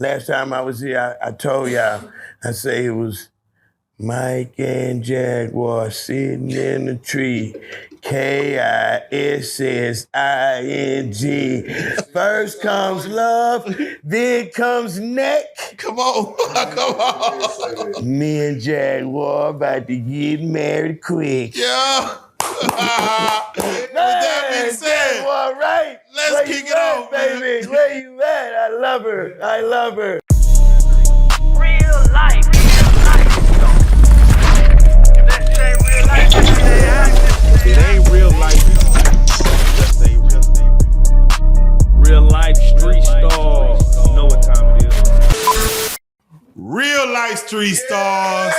Last time I was here, I told y'all, I say it was Mike and Jaguar sitting in the tree. K-I-S-S-I-N-G. First comes love, then comes neck. Come on, come on. Me and Jaguar about to get married quick. Yeah. With that being said, Jaguar, right? Let's Where kick you it at, off, baby. man. Where you at? I love her. I love her. Real life. If it ain't real life, just ain't real. Real life street stars. You know what time it is. Real life street stars.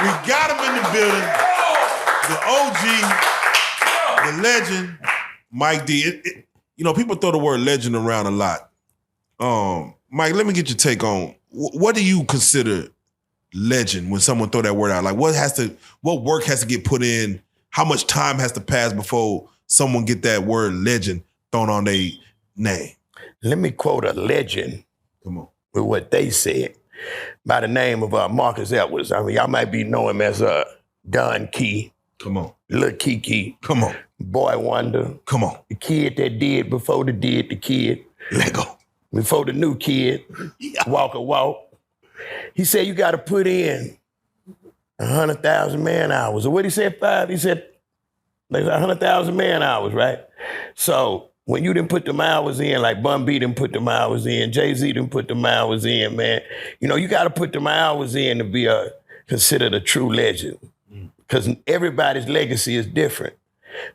We got them in the building. The OG, the legend, Mike D. People throw the word legend around a lot. Mike, let me get your take on what do you consider legend when someone throw that word out? Like what work has to get put in? How much time has to pass before someone get that word legend thrown on their name? Let me quote a legend. Come on. With what they said by the name of Marcus Edwards. I mean, y'all might be know him as Don Key. Come on. Lil Kiki. Come on. Boy Wonder. Come on. The kid that did before the kid. Lego. Before the new kid. Yeah. Walk a walk. He said you got to put in 100,000 man hours. Or what he said, 5? He said like 100,000 man hours, right? So when you didn't put them hours in, like Bun B didn't put them hours in, Jay-Z didn't put them hours in, man. You got to put them hours in to be considered a true legend. Because everybody's legacy is different.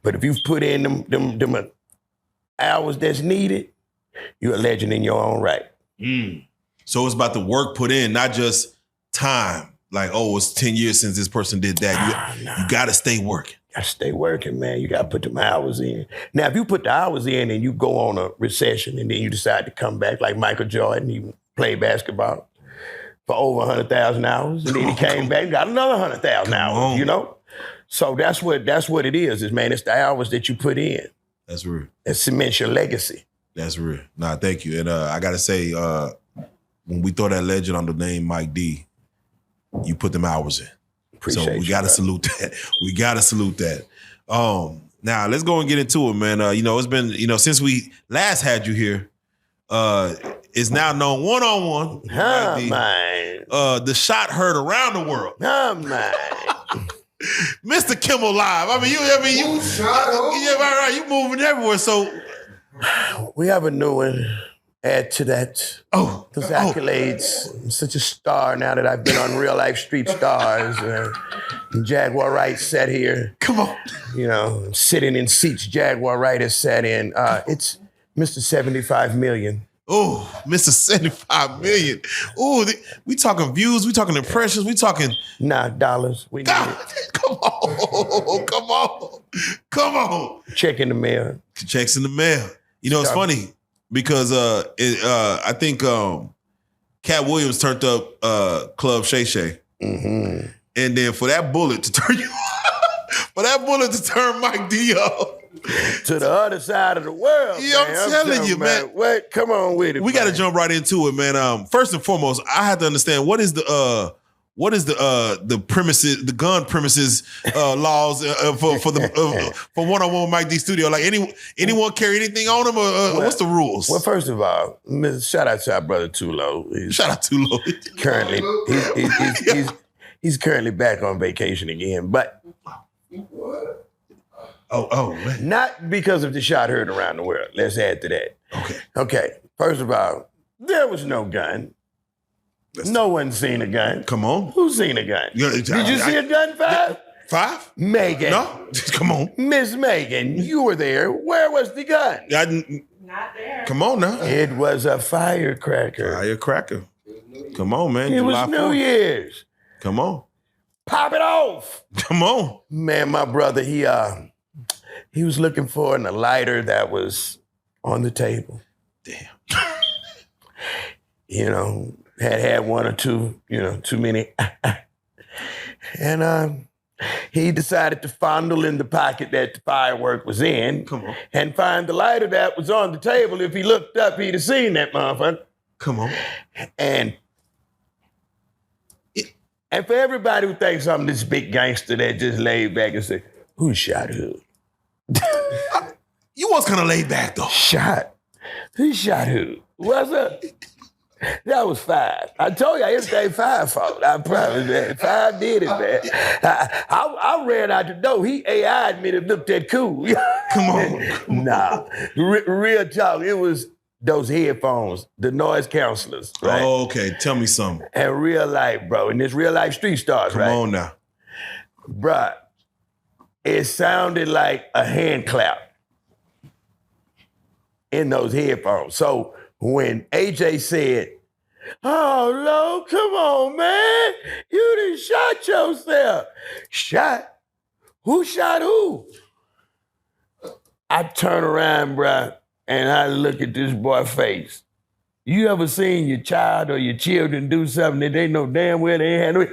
But if you've put in them hours that's needed, you're a legend in your own right. So it's about the work put in, not just time. Like, it's 10 years since this person did that. You got to stay working. Got to stay working, man. You got to put them hours in. Now, if you put the hours in and you go on a recession and then you decide to come back like Michael Jordan, he played basketball for over 100,000 hours, and then he came back and got another 100,000 hours, So that's what it is, man. It's the hours that you put in. That's real. It cements your legacy. That's real. Nah, thank you. And I got to say, when we throw that legend on the name Mike D, you put them hours in. Appreciate so we got to salute that. We got to salute that. Now, let's go and get into it, man. It's been, since we last had you here, it's now known one-on-one. Man. The shot heard around the world. Man. Mr. Kimmel Live. You right. You moving everywhere. So we have a new one. Add to that. Those accolades. I'm such a star now that I've been on Real Life Street Starz. And Jaguar Wright sat here. Come on. Sitting in seats Jaguar Wright has sat in. It's Mr. 75 million. Oh, Mr. 75 million. Oh, we talking views, we talking impressions, we talking... Nah, dollars. We need it. Come on. Check in the mail. Checks in the mail. It's funny because I think Cat Williams turned up Club Shay Shay. Mm-hmm. And then for that bullet to turn you... for that bullet to turn Mike D up. To the other side of the world. Yeah, I'm telling you, man. Wait, come on with it. We got to jump right into it, man. First and foremost, I have to understand what is the premises, the gun premises laws for one-on-one with Mike D Studio. Like anyone carry anything on them, or what's the rules? Well, first of all, shout out to our brother Tulo. Shout out Tulo. Currently, he's currently back on vacation again, but. Oh, man. Not because of the shot heard around the world. Let's add to that. Okay. First of all, there was no gun. No one's seen a gun. Come on. Who's seen a gun? Did you see a gun, 5? 5? Megan. No. Come on. Miss Megan, you were there. Where was the gun? Not there. Come on now. It was a firecracker. Firecracker. Come on, man. It was New Year's. Come on. Pop it off. Come on. Man, my brother, he was looking for a lighter that was on the table. Damn. Had one or two, too many. And he decided to fondle in the pocket that the firework was in. Come on. And find the lighter that was on the table. If he looked up, he'd have seen that motherfucker. Come on. And for everybody who thinks I'm this big gangster that just laid back and say, who shot who? You was kind of laid back, though. Shot? Who shot who? What's up? That was Five. I told you everything Five fault. I promise that. Five did it, man. I ran out the door. He AI'd me to look that cool. Come on. Nah. Real talk. It was those headphones, the noise counselors, right? Oh, okay. Tell me something. And real life, bro. And this real life street stars, right? Come on now. Bruh, it sounded like a hand clap in those headphones. So when AJ said, oh, Lo, come on, man. You done shot yourself. Shot? Who shot who? I turn around, bruh, and I look at this boy's face. You ever seen your child or your children do something that they know damn well they ain't had no...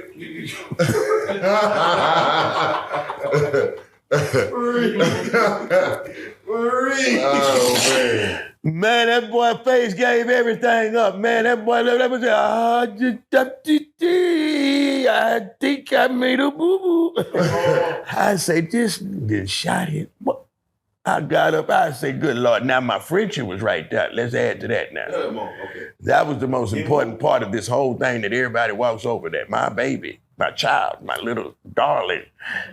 Oh, man. Man, that boy face gave everything up. Man, that boy, that was, I think I made a boo-boo. I say, this nigga shot him. I got up, I said, good Lord. Now my friendship was right there. Let's add to that now. Come on, okay. That was the most important part of this whole thing that everybody walks over, that my baby, my child, my little darling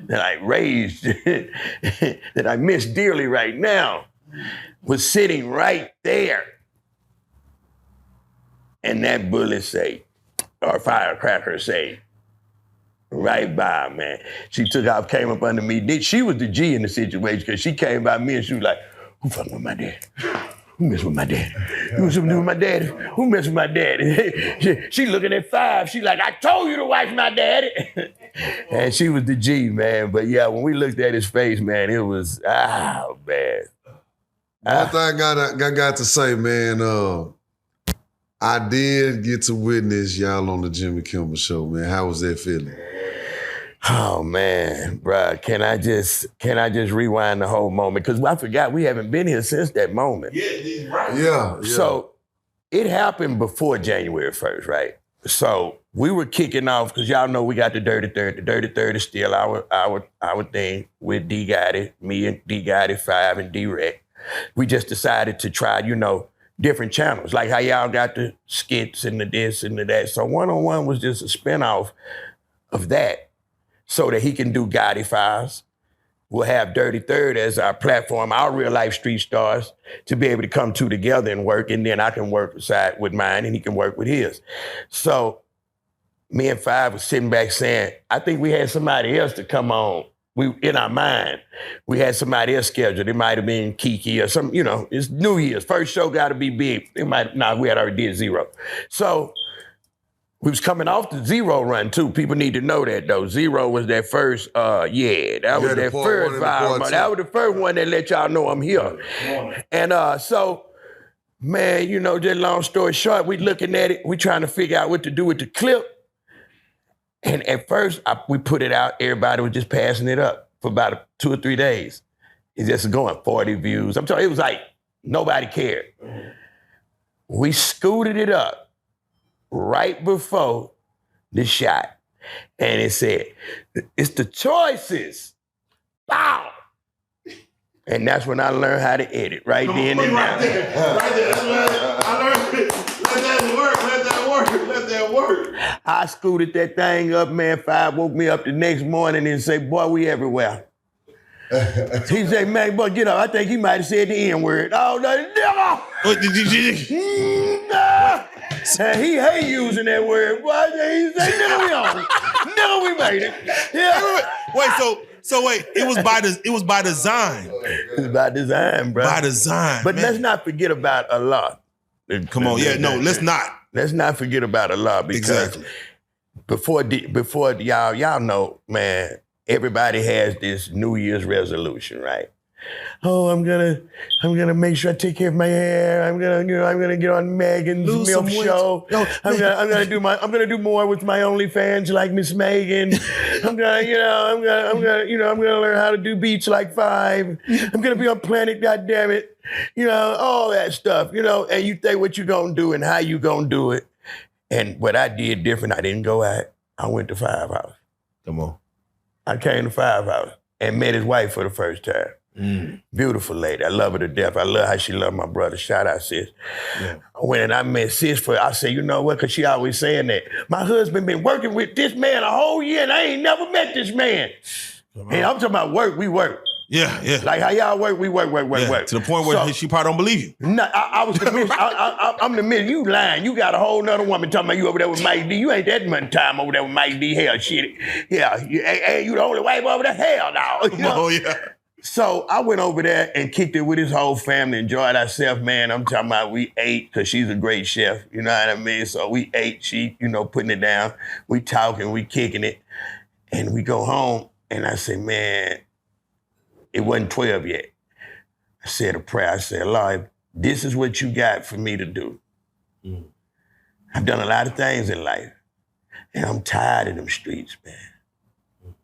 that I raised, that I miss dearly right now, was sitting right there. And that bullet say, or firecracker say, right by, man. She took off, came up under me. She was the G in the situation because she came by me and she was like, who fucking with my daddy? Who messed with my daddy? Who messed with my daddy? Who messed with my daddy? She looking at Five. She like, I told you to watch my daddy. And she was the G, man. But yeah, when we looked at his face, man, it was, man. One thing I got to say, man, I did get to witness y'all on the Jimmy Kimmel show, man. How was that feeling? Oh man, bruh, can I just rewind the whole moment? Because I forgot we haven't been here since that moment. Yeah, right. Yeah. So it happened before January 1st, right? So we were kicking off, because y'all know we got the Dirty Third. The Dirty Third is still our thing with D Gotti, me and D Gotti, Five and D-Rec. We just decided to try, different channels, like how y'all got the skits and the this and the that. So One-on-One was just a spinoff of that so that he can do Gotti Files. We'll have Dirty Third as our platform, our real life street stars, to be able to come two together and work, and then I can work side with mine and he can work with his. So me and Five was sitting back saying, I think we had somebody else to come on. In our mind, we had somebody else scheduled. It might have been Kiki or some, it's New Year's. First show got to be big. We had already did Zero. So we was coming off the Zero run too. People need to know that though. Zero was that first, that was that first vibe. That was the first one that let y'all know I'm here. And so, man, just long story short, we looking at it, we trying to figure out what to do with the clip. And at first, we put it out, everybody was just passing it up for about 2 or 3 days. It's just going 40 views. I'm telling you, it was like nobody cared. We scooted it up right before the shot. And it said, it's the choices. Bow. And that's when I learned how to edit, right then and now. Right there. I learned it. Let that work. I scooted that thing up, man. Five woke me up the next morning and say, boy, we everywhere. He said, man, boy, get up. I think he might have said the N-word. Oh, no. What did you? Nah. And he hate using that word. Boy, he said, nigga, we on. Nigga, we made it. Yeah. Wait, it was by design. It's by design, bro. By design. But man. let's not forget about Allah. Come on, let's not. Let's not forget about Allah, because before y'all know, man, everybody has this New Year's resolution, right? Oh, I'm gonna make sure I take care of my hair. I'm gonna get on Megan's Lose some MILF weight. show. Yo, I'm gonna do more with my OnlyFans like Miss Megan. I'm gonna learn how to do beats like 5. I'm gonna be on Planet, goddammit. All that stuff, and you think what you gonna do and how you gonna do it. And what I did different, I didn't go out. I went to Firehouse. Come on. I came to Firehouse and met his wife for the first time. Beautiful lady. I love her to death. I love how she loved my brother. Shout out, sis. Yeah. I went and I met sis I said, you know what? Because she always saying that. My husband been working with this man a whole year and I ain't never met this man. And I'm talking about work. We work. Yeah. Like how y'all work, we work. To the point where she probably don't believe you. No, I was convinced. I'm the man. You lying. You got a whole nother woman talking about you over there with Mike D. You ain't that much time over there with Mike D. Hell, shit. Yeah, you the only wife over there. Hell no. Oh, yeah. So I went over there and kicked it with his whole family, enjoyed ourselves, man. I'm talking about we ate, because she's a great chef, you know what I mean? So we ate, she, putting it down. We talking, we kicking it. And we go home, and I say, man, it wasn't 12 yet. I said a prayer. I said, Lord, this is what you got for me to do. I've done a lot of things in life, and I'm tired of them streets, man. I'm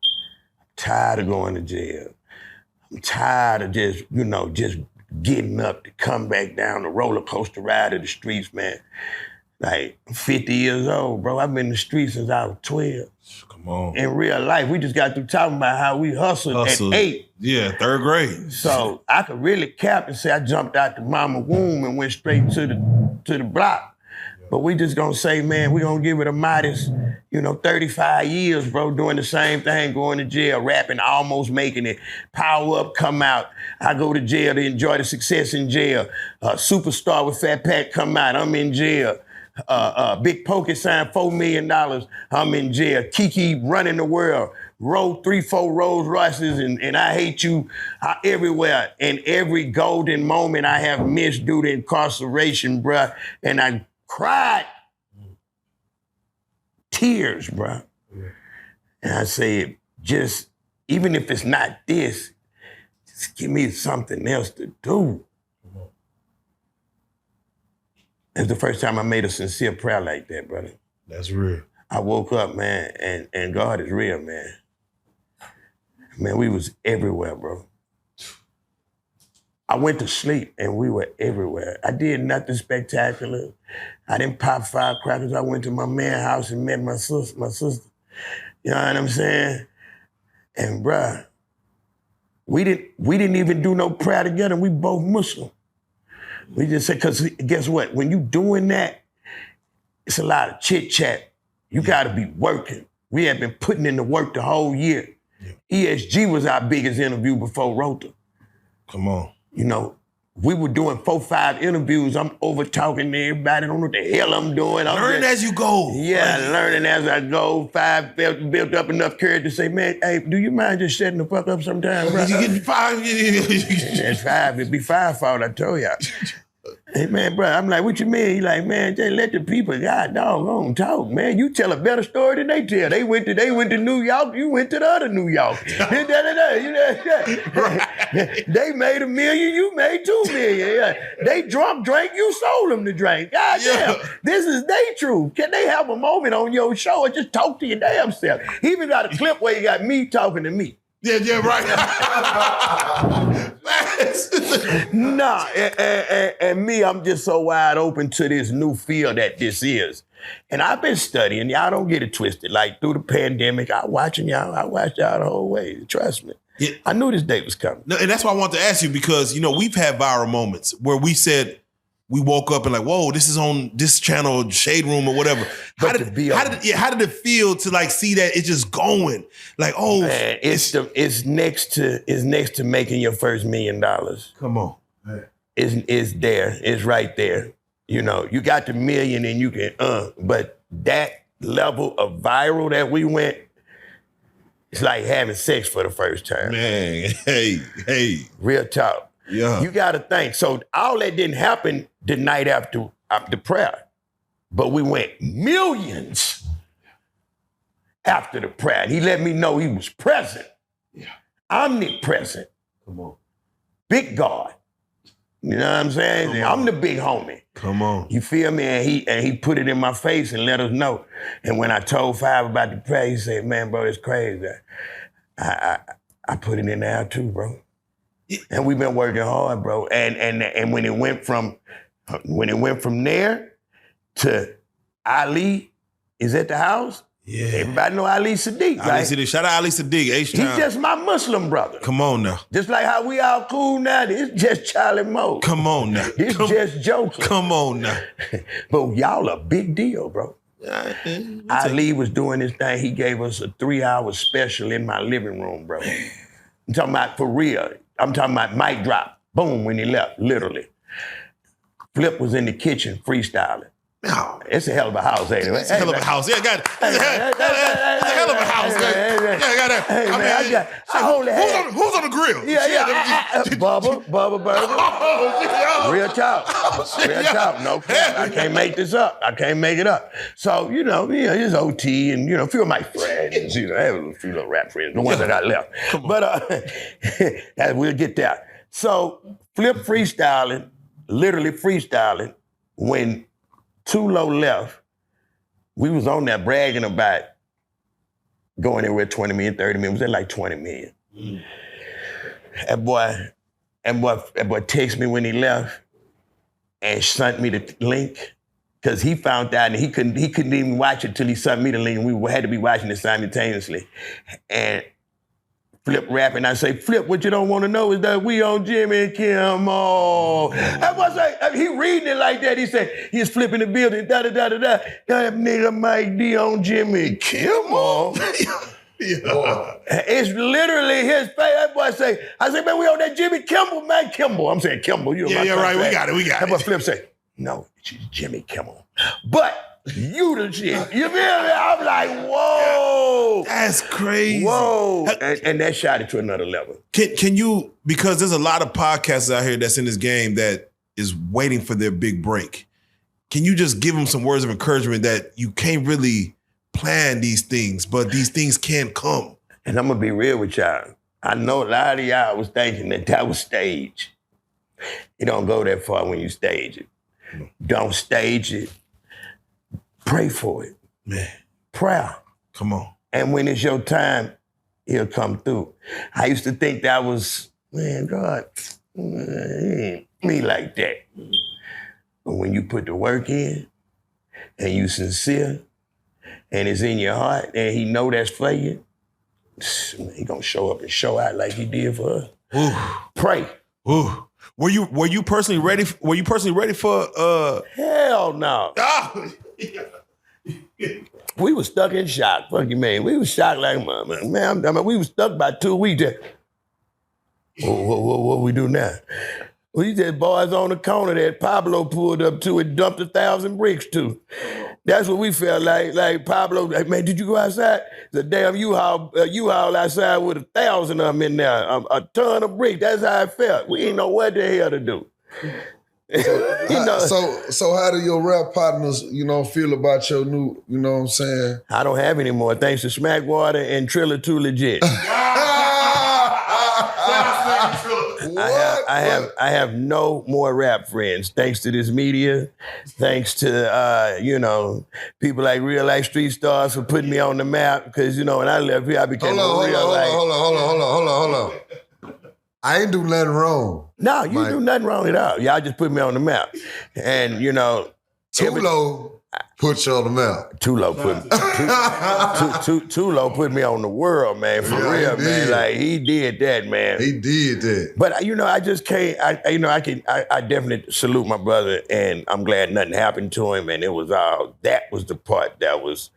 tired of going to jail. I'm tired of just getting up to come back down the roller coaster ride of the streets, man. Like, I'm 50 years old, bro. I've been in the streets since I was 12. Come on. In real life, we just got through talking about how we hustled at 8. Yeah, 3rd grade. So I could really cap and say I jumped out the mama womb and went straight to the block. But we just gonna say, man, we gonna give it a modest, 35 years, bro, doing the same thing, going to jail, rapping, almost making it, power up, come out. I go to jail to enjoy the success in jail. Superstar with Fat Pat come out, I'm in jail. Big Pokey signed $4 million, I'm in jail. Kiki running the world, rode 3-4 Rolls Royces, and I hate you everywhere. And every golden moment I have missed due to incarceration, bruh, and I cried tears, bruh. And I said, just, even if it's not this, just give me something else to do. It's the first time I made a sincere prayer like that, brother. That's real. I woke up, man, and God is real, man. Man, we was everywhere, bro. I went to sleep and we were everywhere. I did nothing spectacular. I didn't pop firecrackers. I went to my man's house and met my sister. You know what I'm saying? And bruh, we didn't even do no prayer together. We both Muslim. We just said, because guess what? When you doing that, it's a lot of chit chat. You gotta be working. We had been putting in the work the whole year. Yeah. ESG was our biggest interview before Rota. Come on. We were doing 4-5 interviews. I'm over talking to everybody. I don't know what the hell I'm doing. Learn as you go. Yeah, learning as I go. 5 built up enough courage to say, man, hey, do you mind just shutting the fuck up sometime, bro? You get 5. It's 5. It'd be 5 fault, I told y'all. Hey, man, bro, I'm like, what you mean? He like, man, just let the people, God doggone, talk, man. You tell a better story than they tell. They went to New York, you went to the other New York. They made $1 million, you made $2 million. Yeah. They drank, you sold them the drink. God damn, this is they truth. Can they have a moment on your show and just talk to your damn self? He even got a clip where you got me talking to me. Yeah, right. Nah, and me, I'm just so wide open to this new field that this is. And I've been studying. Y'all don't get it twisted. Like, through the pandemic, I watched y'all the whole way. Trust me. Yeah. I knew this day was coming. No, and that's why I want to ask you, because, we've had viral moments where we said, we woke up and like, whoa, this is on this channel, Shade Room or whatever. How did it feel to like see that it's just going? Like, oh, man, it's next to making your first $1 million. Come on. It's there. It's right there. You got the $1 million and you can, but that level of viral that we went, it's like having sex for the first time. Man, hey. Real talk. Yeah. You got to think. So all that didn't happen the night after the prayer, but we went millions after the prayer. He let me know he was present. Yeah. Omnipresent. Come on. big guard. You know what I'm saying? I'm the big homie. Come on. You feel me? And he put it in my face and let us know. And when I told Five about the pay, he said, man, bro, it's crazy. I put it in there too, bro. And we've been working hard, bro. And when it went from there to Ali is at the house, Yeah. everybody know Ali Sadiq, Ali right? Sadiq. Shout out Ali Sadiq, He's H-Town. just my Muslim brother. Come on now. Just like how we all cool now, it's just Charlie Moe. Come on now. It's just joking. Come on now. But y'all a big deal, bro. Ali was doing his thing. He gave us a 3-hour special in my living room, bro. I'm talking about for real. I'm talking about mic drop. Boom, when he left, literally. Flip was in the kitchen freestyling. No. It's a hell of a house, ain't it? It's a hell of a house. Yeah, got it. It's a hell of a house. Yeah, got that. Hey, man, I only had... Who's on the grill? Yeah. Bubba Burger. Real talk. Real talk. No cap. I can't make this up. I can't make it up. So, it's OT and, a few of my friends, I have a few little rap friends, the ones that I left. But we'll get there. So, Flip freestyling, literally freestyling, when Tulo left, we was on there bragging about going anywhere 20 million, 30 million. It was at like 20 million. That boy texted me when he left and sent me the link because he found out and he couldn't even watch it till he sent me the link and we had to be watching it simultaneously. And Flip rapping, I say, Flip, what you don't want to know is that we on Jimmy Kimmel. That was like, he reading it like that. He said, he's flipping the building, da-da-da-da-da. That nigga Mike D on Jimmy Kimmel. It's literally his face. That boy say, I say, man, we on that Jimmy Kimmel, man. Kimmel. I'm saying Kimmel. Yeah, right. We got it. That boy Flip say, no, it's Jimmy Kimmel. But you the shit. You feel me? I'm like, whoa. That's crazy. Whoa. And that shot it to another level. Can you, because there's a lot of podcasts out here that's in this game that is waiting for their big break. Can you just give them some words of encouragement that you can't really plan these things, but these things can come? And I'm going to be real with y'all. I know a lot of y'all was thinking that was stage. You don't go that far when you stage it. Don't stage it. Pray for it. Man. Prayer. Come on. And when it's your time, he'll come through. I used to think that was, man, God, he ain't me like that. But when you put the work in, and you sincere, and it's in your heart, and he know that's for you, he gonna show up and show out like he did for us. Ooh. Pray. Ooh. Were you personally ready? Were you personally ready for? Hell no. We was stuck in shock. Fuck you, man. We was shocked like, man, I mean, we was stuck by 2 weeks. What we do now? We just boys on the corner that Pablo pulled up to and dumped 1,000 bricks to. That's what we felt like. Like Pablo, like, man, did you go outside? The damn U-Haul outside with 1,000 of them in there, a ton of bricks. That's how it felt. We didn't know what the hell to do. So how do your rap partners, feel about your new, you know what I'm saying? I don't have any more, thanks to Smackwater and Triller Too Legit. I have no more rap friends, thanks to this media, thanks to people like Reallyfe Street Stars for putting me on the map. Because when I left here, I became Hold on. I ain't do nothing wrong. No, you do nothing wrong at all. Y'all just put me on the map. And, Tulo put you on the map. Tulo put me on the world, man, for real, man. Like, he did that, man. He did that. But, I just can't, I definitely salute my brother, and I'm glad nothing happened to him, and that was the part that was...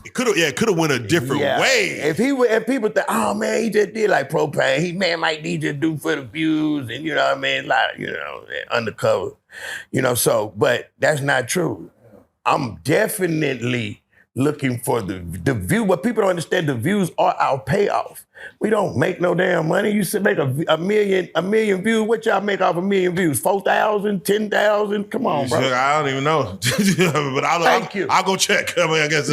It could have went a different way. If people think, oh man, he just did like propane. He might need to do for the views and undercover. But that's not true. I'm definitely looking for the view. But people don't understand the views are our payoff. We don't make no damn money. You should make a million views. What y'all make off a million views? 4,000, 10,000? Come on, bro. I don't even know. But I'll go check. I mean, I guess.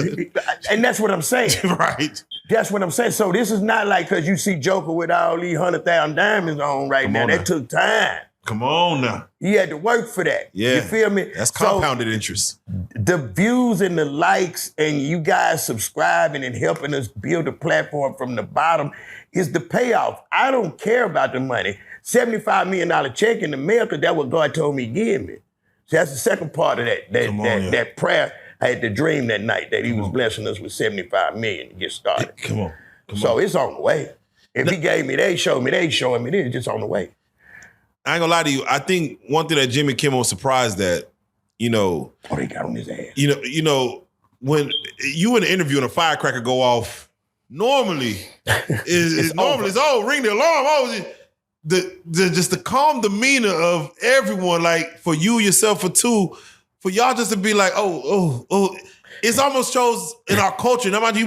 And that's what I'm saying. Right. That's what I'm saying. So this is not like because you see Joker with all these 100,000 diamonds on right now. That took time. Come on now. He had to work for that. Yeah. You feel me? That's compounded interest. The views and the likes and you guys subscribing and helping us build a platform from the bottom is the payoff. I don't care about the money. $75 million check in the mail because that's what God told me to give me. So that's the second part of that prayer. I had the dream that night that he was blessing us with $75 million to get started. Come on. So it's on the way. If he gave me they showed me they showing me this, it's just on the way. I ain't gonna lie to you. I think one thing that Jimmy Kimmel was surprised at, they got on his ass. When you in an interview and a firecracker go off, normally it's ring the alarm. Just the calm demeanor of everyone, like for you yourself for two, for y'all just to be like, it's almost shows in our culture. Now, mind you,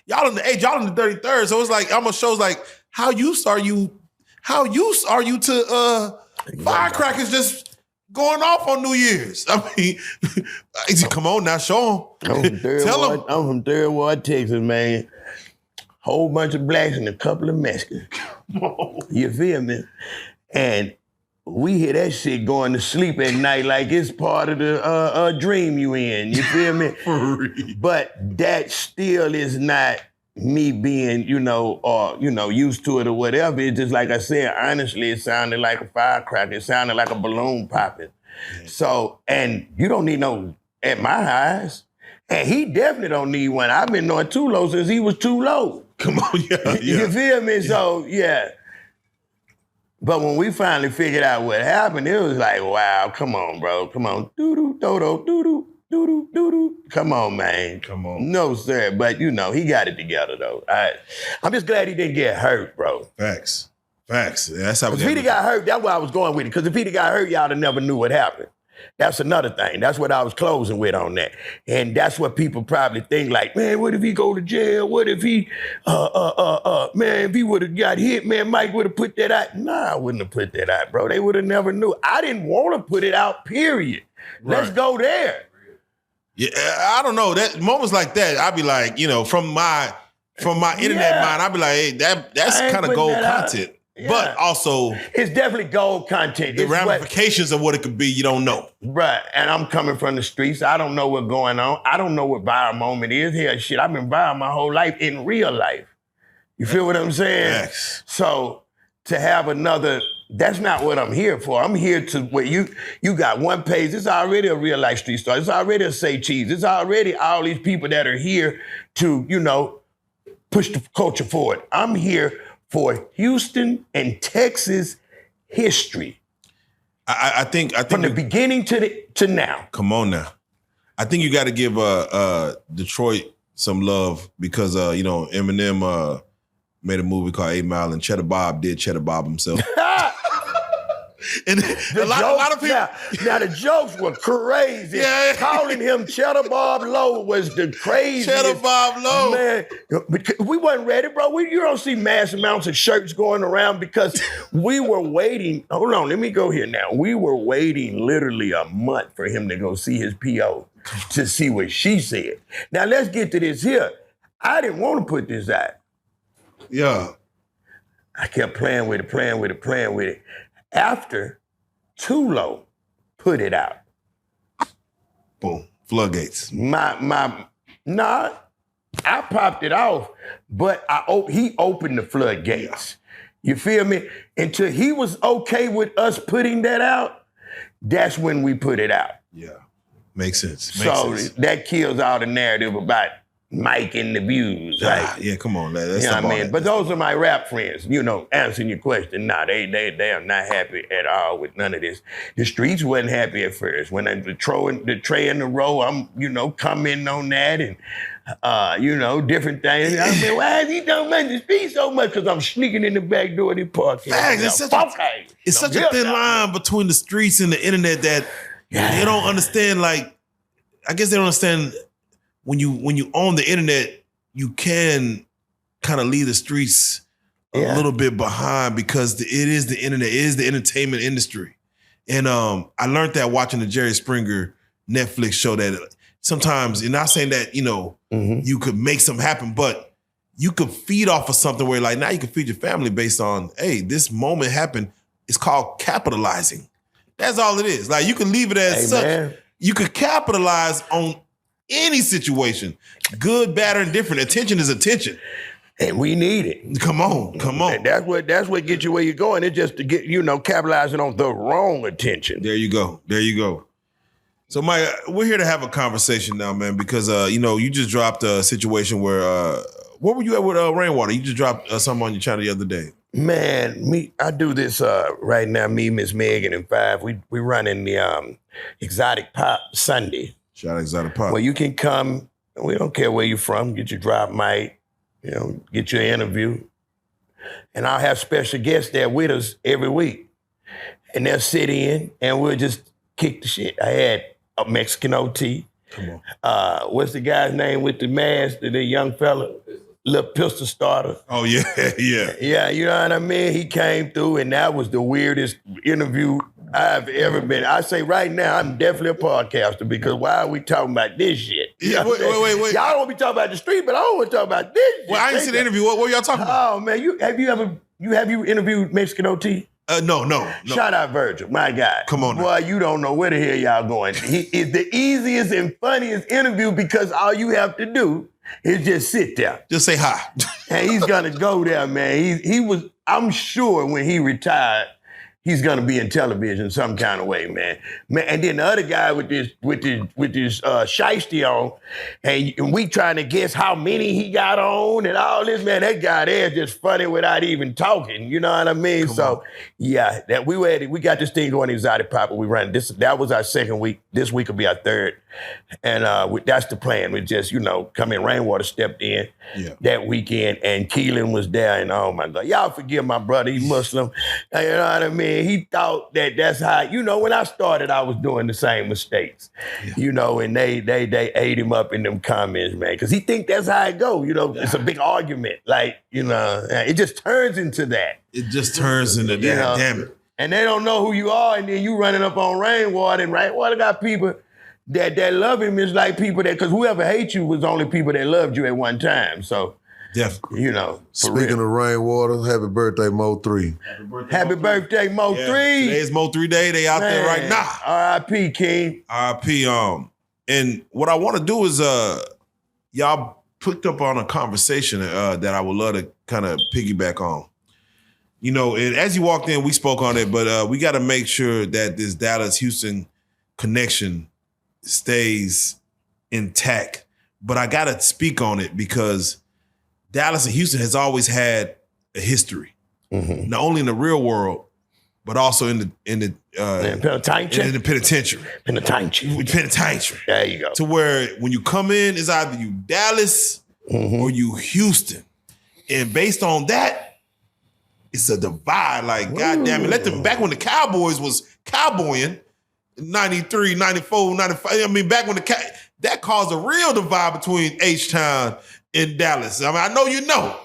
y'all in the age, y'all in the 33rd, so it's like almost shows like how used are you to firecrackers just going off on New Year's? I mean, come on now, show them. Tell them. I'm from Third Ward, Texas, man. Whole bunch of blacks and a couple of Mexicans. You feel me? And we hear that shit going to sleep at night like it's part of the dream you in. You feel me? But that still is not me being, used to it or whatever. It's just like I said, honestly, it sounded like a firecracker. It sounded like a balloon popping. Yeah. So, and you don't need no, at my eyes, and he definitely don't need one. I've been knowing Too Low since he was Too Low. Come on, yeah. You feel me? So, yeah. But when we finally figured out what happened, it was like, wow, come on, bro. Come on. Doo-doo, do-do, doo-doo, doo-doo, doo-doo. Come on, man. Come on. No, sir. But, he got it together, though. I'm just glad he didn't get hurt, bro. Facts. That's how we If he'd got hurt, that's why I was going with it. Because if he'd got hurt, y'all would never knew what happened. That's another thing. That's what I was closing with on that. And that's what people probably think like, man, what if he go to jail? What if he, man, if he would have got hit, man, Mike would have put that out. Nah, I wouldn't have put that out, bro. They would have never knew. I didn't want to put it out, period. Right. Let's go there. Yeah, I don't know. That moments like that, I'd be like, from my internet mind, I'd be like, hey, that's kind of gold content. Yeah. But also, it's definitely gold content. The ramifications of what it could be, you don't know. Right. And I'm coming from the streets. I don't know what's going on. I don't know what viral moment is. Hell, shit, I've been viral my whole life in real life. You feel what I'm saying? Yes. So to have another, that's not what I'm here for. I'm here to where you got one page. It's already a real life street star. It's already a Say Cheese. It's already all these people that are here to, push the culture forward. I'm here for Houston and Texas history. I think from the beginning to now. Come on now. I think you got to give Detroit some love because Eminem made a movie called 8 Mile and Cheddar Bob did Cheddar Bob himself. And a lot of people. Now the jokes were crazy. Yeah. Calling him Cheddar Bob Low was the craziest. Cheddar Bob Low. Man, we wasn't ready, bro. You don't see mass amounts of shirts going around because we were waiting. Hold on, let me go here now. We were waiting literally a month for him to go see his PO to see what she said. Now let's get to this here. I didn't want to put this out. Yeah. I kept playing with it. After Too Low put it out. Boom. Floodgates. I popped it off, but he opened the floodgates. Yeah. You feel me? Until he was okay with us putting that out, that's when we put it out. Yeah. Makes sense. That kills all the narrative about Mike and the views. Right? Yeah, come on. That's you know what I mean? But those are my rap friends, answering your question. Nah, they are not happy at all with none of this. The streets wasn't happy at first. When the tray in the row, I'm, commenting on that and, different things. I mean, why is he talking about the street so much? Because I'm sneaking in the back door of the parking. It's such a thin line between the streets and the internet that they don't understand, I guess they don't understand when you own the internet, you can kind of leave the streets a little bit behind because it is the internet, it is the entertainment industry. And I learned that watching the Jerry Springer Netflix show that sometimes, and not saying that, you could make something happen, but you could feed off of something where like now you can feed your family based on, hey, this moment happened. It's called capitalizing. That's all it is. Like you can leave it as such. Man. You could capitalize on any situation. Good, bad, or indifferent. Attention is attention. And we need it. Come on. And that's what gets you where you're going. It's just to get, capitalizing on the wrong attention. There you go. So, Mike, we're here to have a conversation now, man, because, you just dropped a situation where, where were you at with Rainwater? You just dropped something on your channel the other day. Man, I do this right now, me, Miss Megan, and Five. We running the Exotic Pop Sunday. Shout out Exotic Pop. Well, you can come. We don't care where you're from. Get your drop mic, get your interview. And I'll have special guests there with us every week. And they'll sit in and we'll just kick the shit. I had a Mexican OT. Come on. What's the guy's name with the mask, the young fella? Little pistol starter. Oh, yeah. Yeah, you know what I mean? He came through and that was the weirdest interview I've ever been. I say right now, I'm definitely a podcaster because why are we talking about this shit? Yeah, wait. Y'all don't want to be talking about the street, but I don't want to talk about this shit. Well, I ain't seen the interview. What were y'all talking about? Oh, man, have you interviewed Mexican OT? No. Shout out Virgil, my guy. Come on now. Boy, you don't know where the hell y'all going. He is the easiest and funniest interview because all you have to do is just sit there. Just say hi. And he's gonna go there, man. He was, I'm sure when he retired, he's gonna be in television some kind of way, man. And then the other guy with this shiesty on, and we trying to guess how many he got on and all this, man. That guy there is just funny without even talking. You know what I mean? Yeah, that we got this thing going, Exotic Pop, and we run this. That was our second week. This week will be our third. And that's the plan. We just, come in. Rainwater stepped in that weekend, and Keelan was there. And oh my God, y'all forgive my brother. He's Muslim. You know what I mean? He thought that's how. When I started, I was doing the same mistakes. Yeah. And they ate him up in them comments, man, because he think that's how it go. It's a big argument. Like, it just turns into that. It just turns into that. Damn it. And they don't know who you are, and then you running up on Rainwater, and Rainwater got people that love him is like people because whoever hates you was only people that loved you at one time. So, definitely. Speaking of Rainwater, happy birthday, Mo 3. Happy birthday, Mo 3. Today's Mo 3 Day. They out there right now. R.I.P. King. R.I.P. And what I want to do is, y'all picked up on a conversation that I would love to kind of piggyback on. And as you walked in, we spoke on it, but we got to make sure that this Dallas-Houston connection stays intact. But I got to speak on it because Dallas and Houston has always had a history, not only in the real world, but also in the penitentiary. Penitentiary. There you go. To where when you come in, it's either you Dallas or you Houston. And based on that, it's a divide. Like, goddamn it. Back when the Cowboys was cowboying, 93, 94, 95. I mean, back when that caused a real divide between H-Town and Dallas. I mean, I know you know.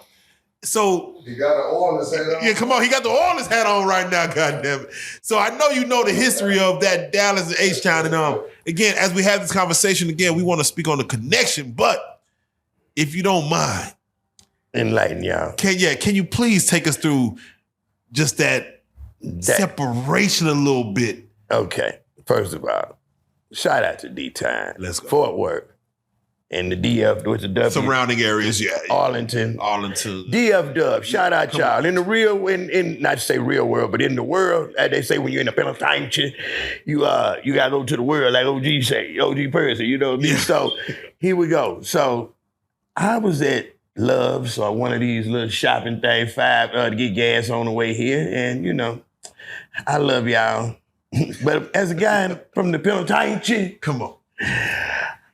So he got the Oilers hat on. Yeah, come on. He got the Oilers hat on right now, goddamn it. So I know you know the history of that Dallas and H-Town. And again, as we have this conversation again, we want to speak on the connection. But if you don't mind, enlighten y'all. Can you please take us through just that separation a little bit? Okay. First of all, shout out to D-Time. Let's go. Fort Worth. And the DF, with the W. Surrounding areas, yeah. Arlington. Arlington. DF Dub, shout out y'all. In the real, in not to say real world, but in the world, as they say when you're in the penitentiary, you gotta go to the world, like OG say, OG person, you know what I mean? Yeah. So here we go. So I was at Love's or one of these little shopping things, to get gas on the way here. And I love y'all. But as a guy from the penitentiary, come on.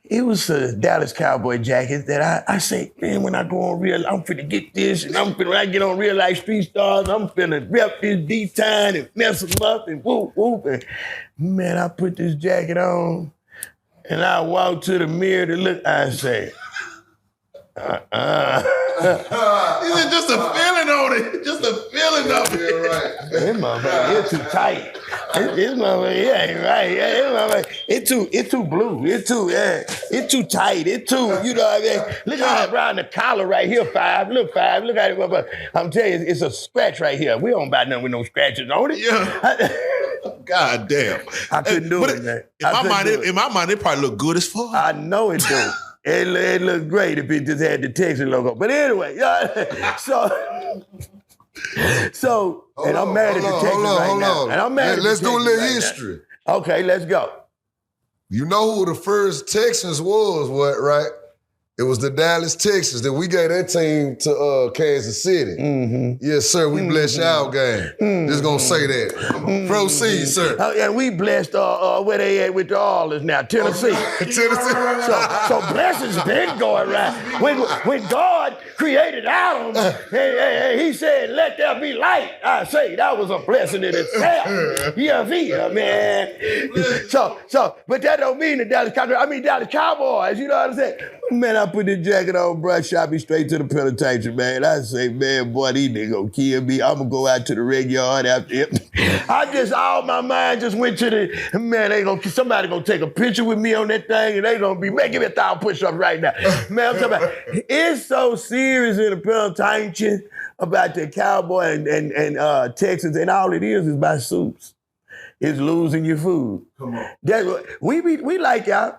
It was a Dallas Cowboy jacket that I say, man, when I go on I'm finna get this, and when I get on Reallyfe Street Starz, I'm finna rep this D-Time and mess them up and whoop, whoop. And man, I put this jacket on, and I walk to the mirror to look, I say, Is it just a feeling on it? Just a feeling pulling up here, right? This motherfucker, it's too tight. This motherfucker, it ain't right. Yeah, this motherfucker, it's too blue. It's too tight. It's too, you know what I mean? Look at around the collar right here, Five. Look at it, motherfucker. I'm telling you, it's a scratch right here. We don't buy nothing with no scratches on it. Yeah. God damn. I couldn't do it, man. In my mind, it probably look good as fuck. I know it do. It looked great if it just had the Texas logo. But anyway, so and I'm mad at the Texans right now. And I'm mad at Let's the do a Texans little right history. now. Okay, let's go. You know who the first Texans was, right? It was the Dallas Texans. Then we gave that team to Kansas City. Mm-hmm. Yes, sir. We blessed y'all game. Just gonna say that. Proceed, sir. And we blessed where they at with the Oilers now, Tennessee. So blessings been going right. When God created Adam, he said, "Let there be light." I say that was a blessing in itself. Yeah, man. So, but that don't mean the Dallas Cowboys. I mean Dallas Cowboys. You know what I'm saying? Man, I put this jacket on, bro. Shot me straight to the penitentiary, man. I say, man, boy, these niggas gonna kill me. I'm gonna go out to the rig yard after it. All my mind just went to the, man, somebody gonna take a picture with me on that thing and they gonna be making me 1,000 push-ups right now. Man, I'm talking about, it's so serious in the penitentiary about the Cowboy and Texans, and all it is by soups. It's losing your food. Come on. That's what, we like y'all.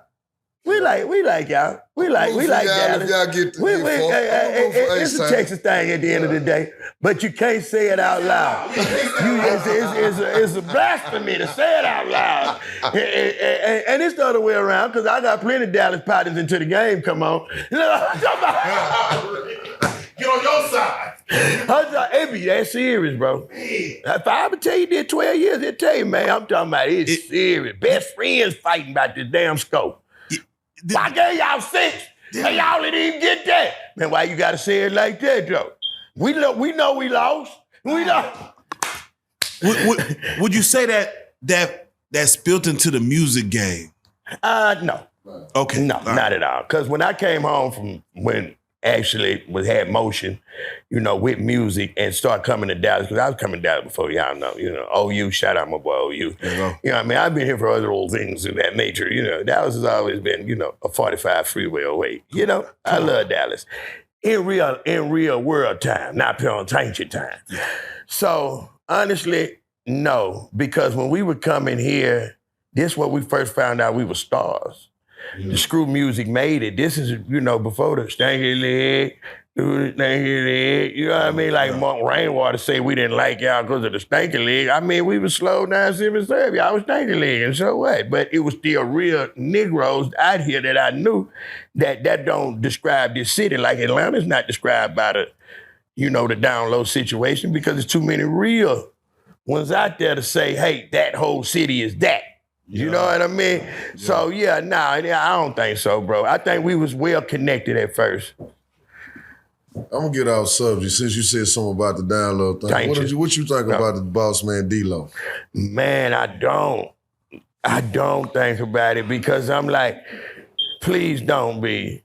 We like y'all. We like Dallas. Y'all get to it's a Texas thing at the end of the day, but you can't say it out loud. It's a blasphemy to say it out loud. And it's the other way around, because I got plenty of Dallas partners into the game. Come on. You know, Get on your side. It be that serious, bro. If I ever tell you did 12 years, it'll tell you, man, I'm talking about it's serious. Best friends fighting about this damn scope. I gave y'all 6, and y'all didn't even get that. Man, why you gotta say it like that, though? We know we lost. We know. Would you say that's built into the music game? No. Okay. No, not at all. Because when I came home from when actually had motion, you know, with music and start coming to Dallas, because I was coming to Dallas before y'all know, you know, OU, shout out my boy OU. You know what I mean? I've been here for other old things of that nature, you know. Dallas has always been, you know, a 45 freeway away. You know, I love Dallas. In real world time, not penitentiary time. So, honestly, no, because when we were coming here, this is what we first found out we were stars. The Screw music made it. This is, you know, before the stanky leg, do the stanky leg. You know what I mean? Like Monk Rainwater say we didn't like y'all because of the stanky leg. I mean, we was slow down, civil serve. Y'all was stanky leg, and so what? But it was still real Negroes out here that I knew that don't describe this city. Like Atlanta's not described by the, you know, the down low situation, because there's too many real ones out there to say, hey, that whole city is that. You know what I mean? Yeah. So, I don't think so, bro. I think we was well connected at first. I'm gonna get off subject since you said something about the download thing. What you think about the boss man D-Lo? Man, I don't think about it, because I'm like, please don't be.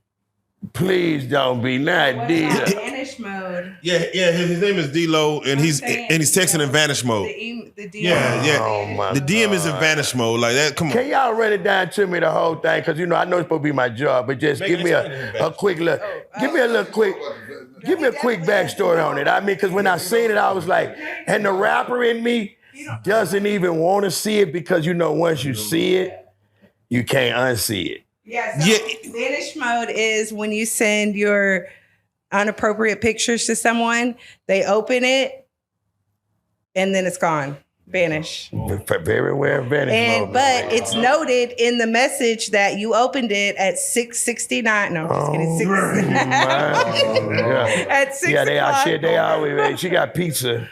Not D. Vanish mode. Yeah. His name is D-Lo, and he's texting in vanish mode. The DM. Yeah. Oh my the DM is in vanish mode, like that. Come on. Can y'all run it down to me, the whole thing? Because, you know, I know it's supposed to be my job, but just give me a quick look. Give me a quick backstory on it. I mean, because when I seen it, I was like, and the rapper in me doesn't even want to see it, because, you know, once you see it, you can't unsee it. Yeah, so vanish mode is when you send your inappropriate pictures to someone, they open it, and then it's gone. Vanish. Very well vanish. But it's noted in the message that you opened it at 6:69. No, I'm just kidding. At 6 o'clock. They always. She got pizza.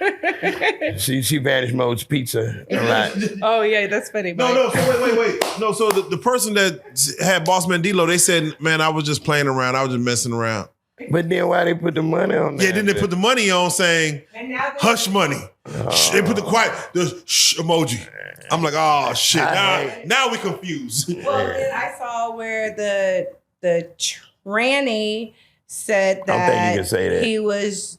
she vanish mode's pizza. Right. Oh yeah, that's funny. No. So wait. No, so the person that had Boss Man D-Lo, they said, man, I was just playing around. I was just messing around. But then why they put the money on that? Yeah, then they put the money on saying, hush money. They put the shh emoji. I'm like, oh, shit. Now we confused. Well, then I saw where the tranny said that, I don't think you can say that. He was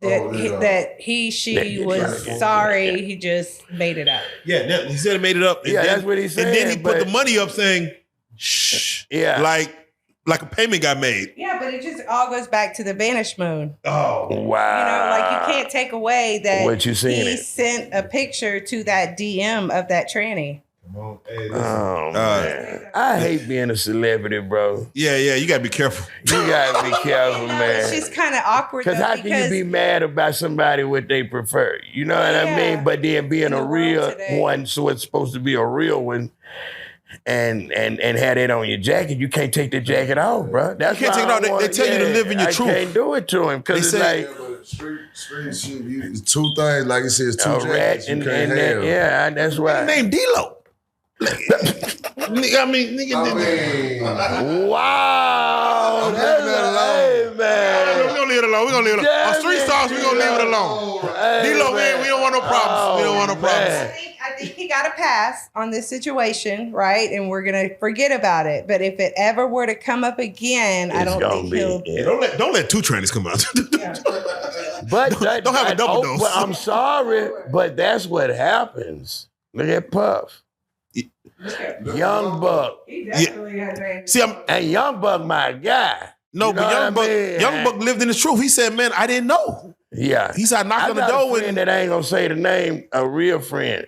that she was sorry. He just made it up. Yeah, he said he made it up. Yeah, that's what he said. And then he put the money up saying, shh. Yeah. Like a payment got made. Yeah, but it just all goes back to the vanish moon. Oh. Wow. Like you can't take away that What you seen he it. sent a picture to that DM of that tranny. Oh, man. I hate being a celebrity, bro. Yeah, you gotta be careful. You gotta be careful, man. It's just kind of awkward. Because how can you be mad about somebody what they prefer? You know what I mean? But then being a real one, so it's supposed to be a real one, and have that on your jacket, you can't take the jacket off, bro. That's you can't take it off. They tell you to live in your truth. I can't do it to him because it's like street shit. It's two things, like you said, it's two a rat jackets you can't have. yeah, that's why. His name D-Lo. I mean, wow. That's hey, man. We're gonna leave it alone. On Street Stars, we're gonna leave it alone. D-Lo, we don't want no problems. We don't want no problems. I think he got a pass on this situation, right? And we're gonna forget about it. But if it ever were to come up again, I don't think he'll. Yeah, don't let two trannies come out. But don't have a double dose. But I'm sorry, but that's what happens. Look at Puff. Young Buck. He definitely had See, and Young Buck, my guy. No, but Young Buck lived in the truth. He said, "Man, I didn't know." Yeah, he said, "I knocked on the door." And that I ain't gonna say the name. A real friend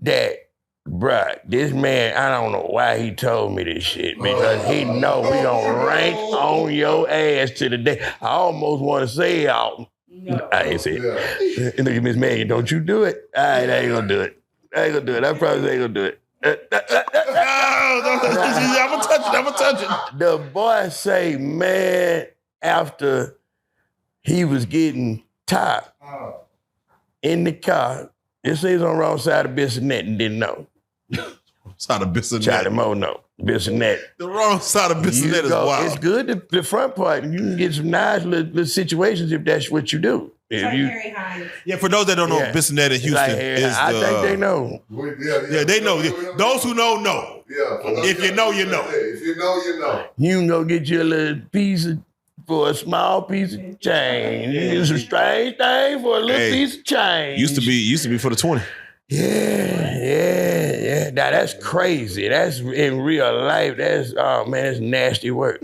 that, bruh, this man, I don't know why he told me this shit because he know we gonna rank on your ass to the day. I almost want to say out. No. I ain't say it. Look at Miss Megan, don't you do it? I ain't gonna do it. I promise I ain't gonna do it. I'm gonna touch it. The boy say, man, after he was getting top in the car, it says on the wrong side of Bissonnette and didn't know. Side of Bissonnette. Charlie Moe know. Bissonnette. The wrong side of Bissonnette is wild. It's good, the front part. You can get some nice little situations if that's what you do. Yeah, for those that don't know, Bissonnette in Houston is I think they know. Yeah, they know. Those who know. Yeah. If you know, you know. If you know, you know. You can go get you a little piece for a small piece of change. You get some strange thing for a little piece of change. Used to be for the 20. Yeah. Now that's crazy. That's in real life. That's that's nasty work.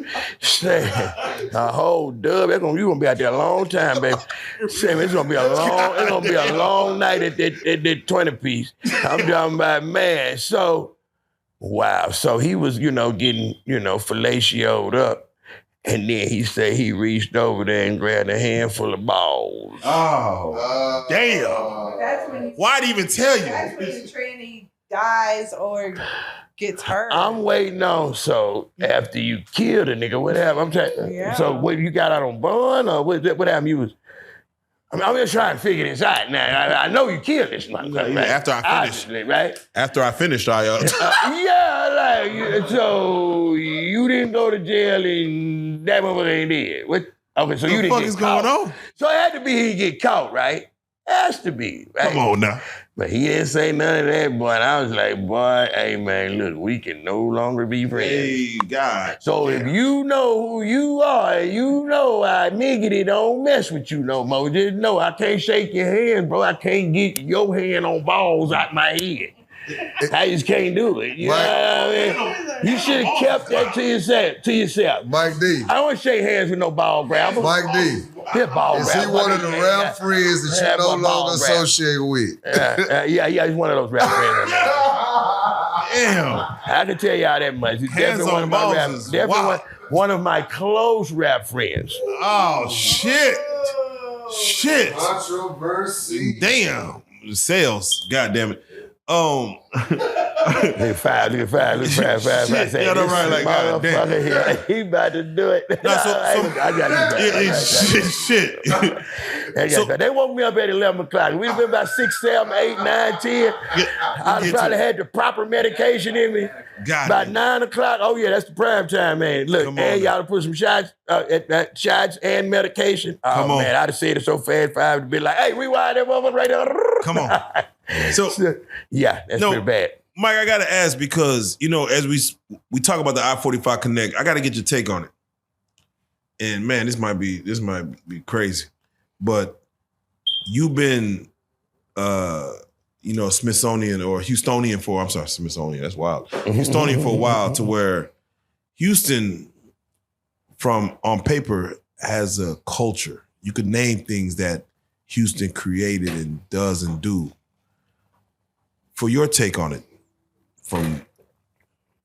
A whole dub. You gonna be out there a long time, baby. It's gonna be a long night at that 20 piece. I'm talking about, man. So wow. So he was, getting, fellatioed up. And then he said he reached over there and grabbed a handful of balls. Oh, damn. That's when why'd he even tell you? That's when the tranny dies or gets hurt. I'm waiting on, so after you kill the nigga, what happened? So what, you got out on bond or what happened? You was, I'm just trying to figure this out now. I know you killed this motherfucker. Right? After I finished. Right? After I finished, so you didn't go to jail and that motherfucker ain't dead. What? Okay, so you didn't get caught. What the fuck is going on? So it had to be he get caught, right? Has to be, right? Come on now. But he didn't say none of that, boy. And I was like, boy, hey, man, look, we can no longer be friends. Hey, God. So if you know who you are, and you know I niggity don't mess with you no more. Just know I can't shake your hand, bro. I can't get your hand on balls out my head. I just can't do it. You know what I mean? You should have kept that to yourself. Mike D. I don't want to shake hands with no ball grabber. Mike D. Is he one of the rap friends that you no longer associate with? Yeah, he's one of those rap friends. Damn. I can tell y'all that much. He's definitely one of my one of my close rap friends. Oh, shit. Controversy. Damn. Sales. God damn it. Look at five. Shit, yeah, that's right. Like, God damn. He about to do it. No, I got shit. They woke me up at 11 o'clock. We've been about 6, 7, 8, 9, 10. I probably had the proper medication in me. About 9 o'clock. Oh yeah, that's the prime time, man. Look, and y'all put some shots, shots and medication. Oh man, I'd have said it so fast, 5 to be like, hey, rewind that motherfucker right there. Come on. So yeah, that's pretty bad. Mike, I gotta ask because as we talk about the I-45 Connect, I gotta get your take on it. And man, this might be crazy, but you've been, Smithsonian or Houstonian for, I'm sorry, Smithsonian, that's wild. Houstonian for a while, to where Houston, from on paper, has a culture. You could name things that Houston created and does and do. For your take on it, from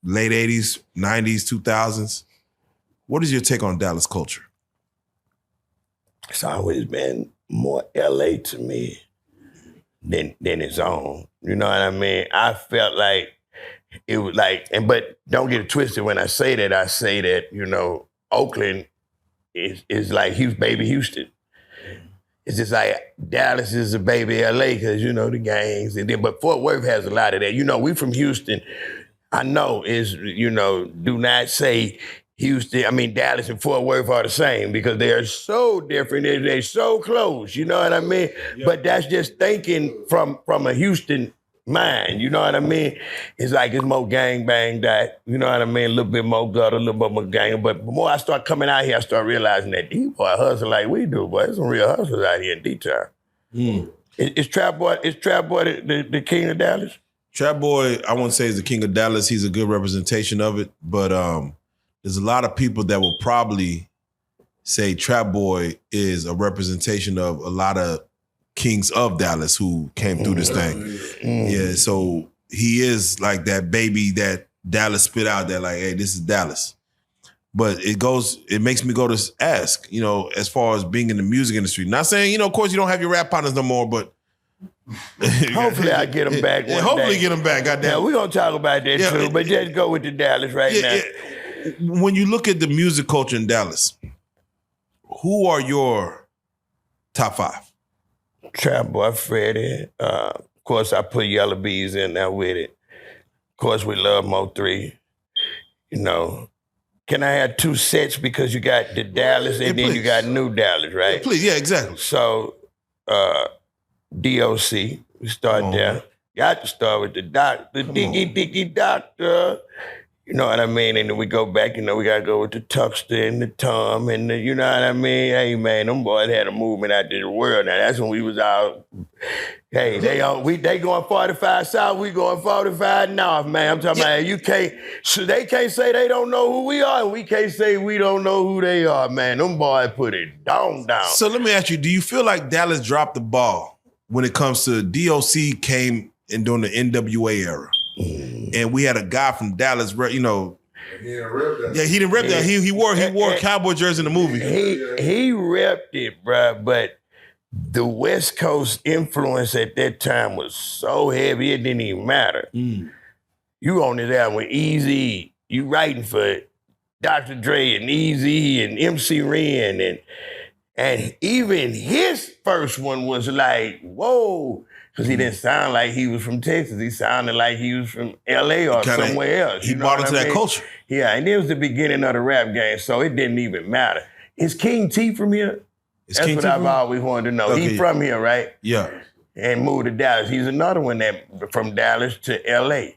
late 80s, 90s, 2000s, what is your take on Dallas culture? It's always been more LA to me than its own. You know what I mean? I felt like it was like, but don't get it twisted when I say that, Oakland is like baby Houston. It's just like Dallas is a baby LA because, the gangs. But Fort Worth has a lot of that. We from Houston, I know do not say Dallas and Fort Worth are the same because they're so different. They're so close, you know what I mean? Yep. But that's just thinking from a Houston mind, you know what I mean? It's like it's more gang bang that, you know what I mean? A little bit more gutter, a little bit more gang. But the more I start coming out here, I start realizing that these boys hustle like we do, boy. There's some real hustlers out here in D-Town. Is Trap Boy the king of Dallas? Trap Boy, I wouldn't say is the king of Dallas. He's a good representation of it, but there's a lot of people that will probably say Trap Boy is a representation of a lot of kings of Dallas who came through this thing. Yeah, so he is like that baby that Dallas spit out there, like, hey, this is Dallas. But it makes me go to ask, as far as being in the music industry. Not saying, of course you don't have your rap partners no more, but hopefully I get them back one hopefully day. Get them back, goddamn. Yeah, we're going to talk about that too, but just go with the Dallas now. Yeah. When you look at the music culture in Dallas, who are your top 5? Trap Boy, Freddie. Of course, I put Yellow Bees in there with it. Of course, we love Mo 3. Can I have 2 sets because you got the Dallas and then you got New Dallas, right? Yeah, please, yeah, exactly. So, DOC, we start there. Got to start with the Diggy Doctor. You know what I mean? And then we go back, we got to go with the Tuxter and the Tom and you know what I mean? Hey, man, them boys had a movement out to the world. Now, that's when we was out. Hey, they going 45 south, we going 45 north, man. I'm talking about they can't say they don't know who we are, and we can't say we don't know who they are, man. Them boys put it down. So let me ask you, do you feel like Dallas dropped the ball when it comes to DOC came in during the NWA era? And we had a guy from Dallas, He didn't rep that. Yeah, he didn't rep that. He wore a cowboy jersey in the movie. He repped it, bruh, but the West Coast influence at that time was so heavy, it didn't even matter. You on this album with Eazy, you writing for Dr. Dre and Eazy and MC Ren, and even his first one was like, whoa, because he didn't sound like he was from Texas. He sounded like he was from LA or somewhere else. He bought into that culture. Yeah, and it was the beginning of the rap game, so it didn't even matter. Is King T from here? That's what I've always wanted to know. Okay. He's from here, right? Yeah. And moved to Dallas. He's another one that from Dallas to LA.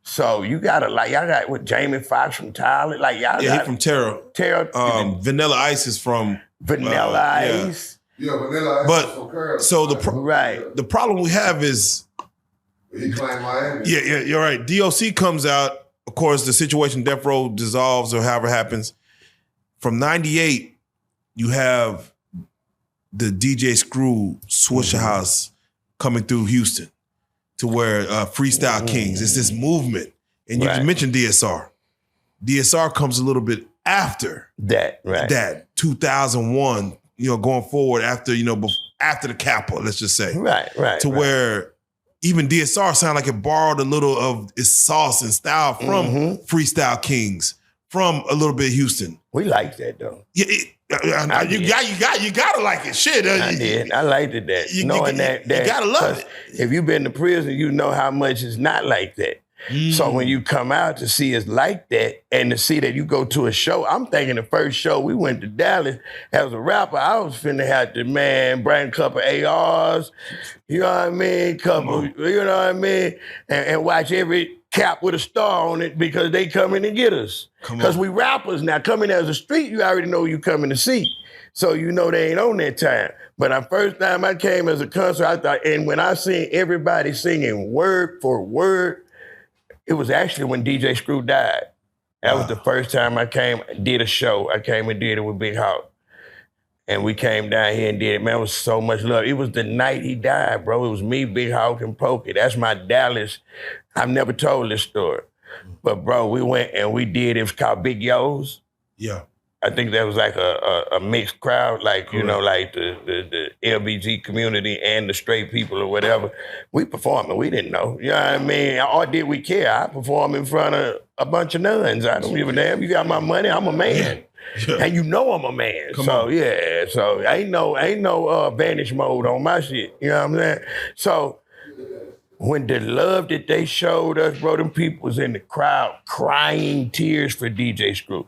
So you gotta y'all got what Jamie Foxx from Tyler, he from Terror. Vanilla Ice is from Vanilla Ice. Yeah, Vanilla Ice is from Curry. So the problem we have is he claimed Miami. Yeah, you're right. DOC comes out. Of course, the situation Death Row dissolves or however happens. From 98, you have the DJScrew Swisher House coming through Houston to where Freestyle Kings. It's this movement. And you mentioned DSR. DSR comes a little bit after that, right? That 2001, going forward after the Kappa, let's just say. Right. To where even DSR sound like it borrowed a little of its sauce and style from Freestyle Kings, from a little bit Houston. We like that though. Yeah, you gotta like it. Shit, I did. I liked it that. Knowing that you gotta love it. If you've been to prison, you know how much it's not like that. So when you come out to see us like that and to see that you go to a show, I'm thinking the first show we went to Dallas as a rapper, I was finna have to, bring a couple ARs, you know what I mean? You know what I mean? And watch every cap with a star on it because they coming to get us. Come Because on. we rappers now coming as a street, you already know you coming to see. So you know they ain't on that time. But the first time I came as a concert, I thought, and when I seen everybody singing word for word, it was actually when DJScrew died. That was the first time I came, did a show. I came and did it with Big Hawk. And we came down here and did it. Man, it was so much love. It was the night he died, bro. It was me, Big Hawk, and Pokey. That's my Dallas. I've never told this story. But, bro, we went and we did, it was called Big Yo's. Yeah. I think that was like a mixed crowd, like, you know, like the LBG community and the straight people or whatever. We performing, we didn't know. You know what I mean? Or did we care? I perform in front of a bunch of nuns. I don't give a damn. You got my money, I'm a man. Yeah. And you know I'm a man. So ain't no vanish mode on my shit. You know what I'm saying? So when the love that they showed us, bro, them people was in the crowd crying tears for DJScrew.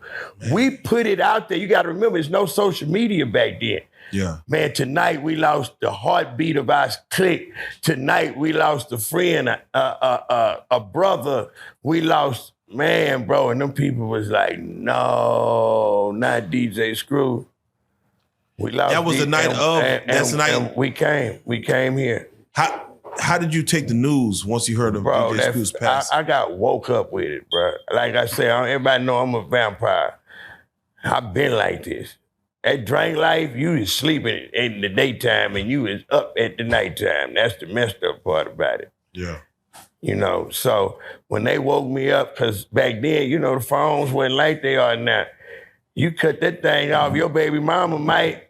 We put it out there. You got to remember, there's no social media back then. Yeah. Man, tonight we lost the heartbeat of our clique. Tonight we lost a friend, a brother. We lost, man, bro, and them people was like, no, not DJScrew. We lost. That was the night of. That's the night. And we came here. How did you take the news once you heard of DJScrew's pass? I got woke up with it, bro. Like I said, everybody know I'm a vampire. I've been like this. At Drink Life, you was sleeping in the daytime and you was up at the nighttime. That's the messed up part about it. Yeah. You know, so when they woke me up, because back then, you know, the phones weren't like they are now. You cut that thing off, your baby mama might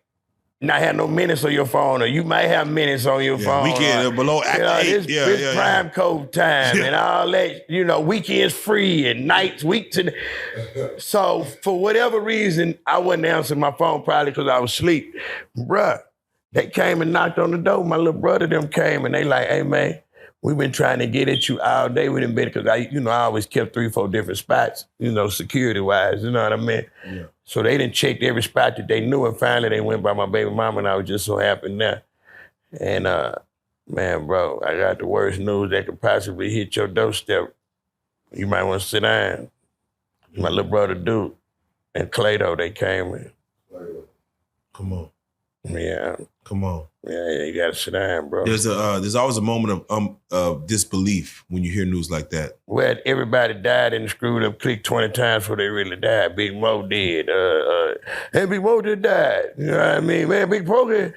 not have no minutes on your phone, or you might have minutes on your phone. Weekend below act 8. This prime code time and all that, you know, weekends free and nights, So for whatever reason, I wasn't answering my phone, probably because I was asleep. Bruh, they came and knocked on the door. My little brother them came and they like, hey man, we've been trying to get at you all day. We done been, because I always kept 3-4 different spots, you know, security-wise, you know what I mean? Yeah. So they done checked every spot that they knew, and finally they went by my baby mama, and I was just so happy now. And man, bro, I got the worst news that could possibly hit your doorstep. You might want to sit down. My little brother Duke and Clado, they came in. Come on. Yeah. Come on. Yeah, you gotta sit down, bro. There's always a moment of disbelief when you hear news like that. Where everybody died and screwed up, clicked 20 times before they really died. Big Mo did. And Big Mo just died. You know what I mean? Man, Big Pokey.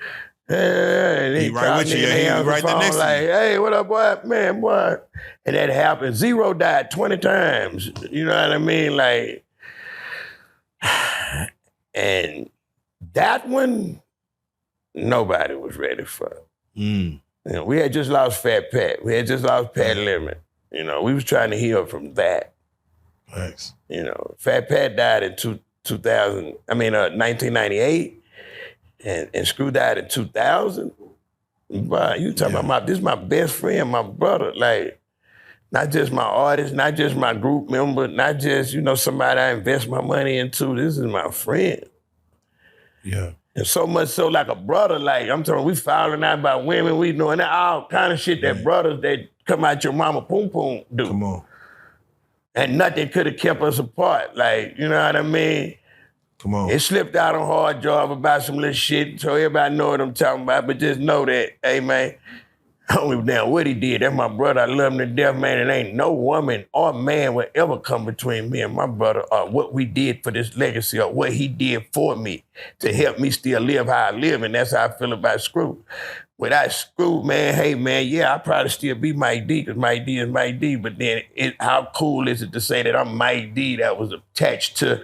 He right with you. He right there next to you. Hey, what up, boy? Man, boy. And that happened. Zero died 20 times. You know what I mean? Like, and that one, nobody was ready for. You know, we had just lost Fat Pat. We had just lost Pat Lemon. You know, we was trying to heal from that. Thanks. You know, Fat Pat died in 1998, and Screw died in 2000. But you talking about this is my best friend, my brother. Like, not just my artist, not just my group member, not just, you know, somebody I invest my money into. This is my friend. Yeah. And so much so like a brother, like I'm talking, we falling out about women, we doing all kind of shit that brothers that come out your mama poom poom do. Come on. And nothing could have kept us apart. Like, you know what I mean? Come on. It slipped out on Hard Job about some little shit, so everybody know what I'm talking about, but just know that, hey man, I don't give a damn what he did. That's my brother. I love him to death, man. And ain't no woman or man will ever come between me and my brother or what we did for this legacy or what he did for me to help me still live how I live. And that's how I feel about Screw. Without Screw, man, hey, man, yeah, I'd probably still be Mike D because Mike D is Mike D. But then how cool is it to say that I'm Mike D that was attached to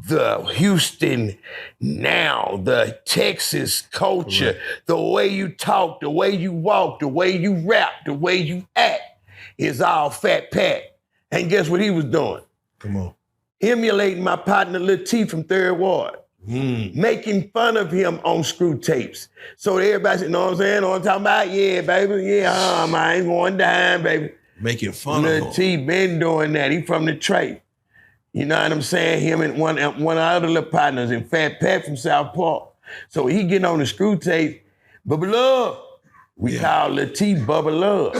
the Houston now, the Texas culture, the way you talk, the way you walk, the way you rap, the way you act is all Fat Pat. And guess what he was doing? Come on. Emulating my partner Lil T from Third Ward. Making fun of him on Screw tapes. So everybody said, you know what I'm saying? Know what I'm talking about? Yeah, baby. Yeah, I ain't going down, baby. Making fun of him. Lil T been doing that. He from the Trey. You know what I'm saying? Him and one of our other little partners, and Fat Pat from South Park. So he getting on the Screw tape, Bubba Love. We call Lil T Bubba Love.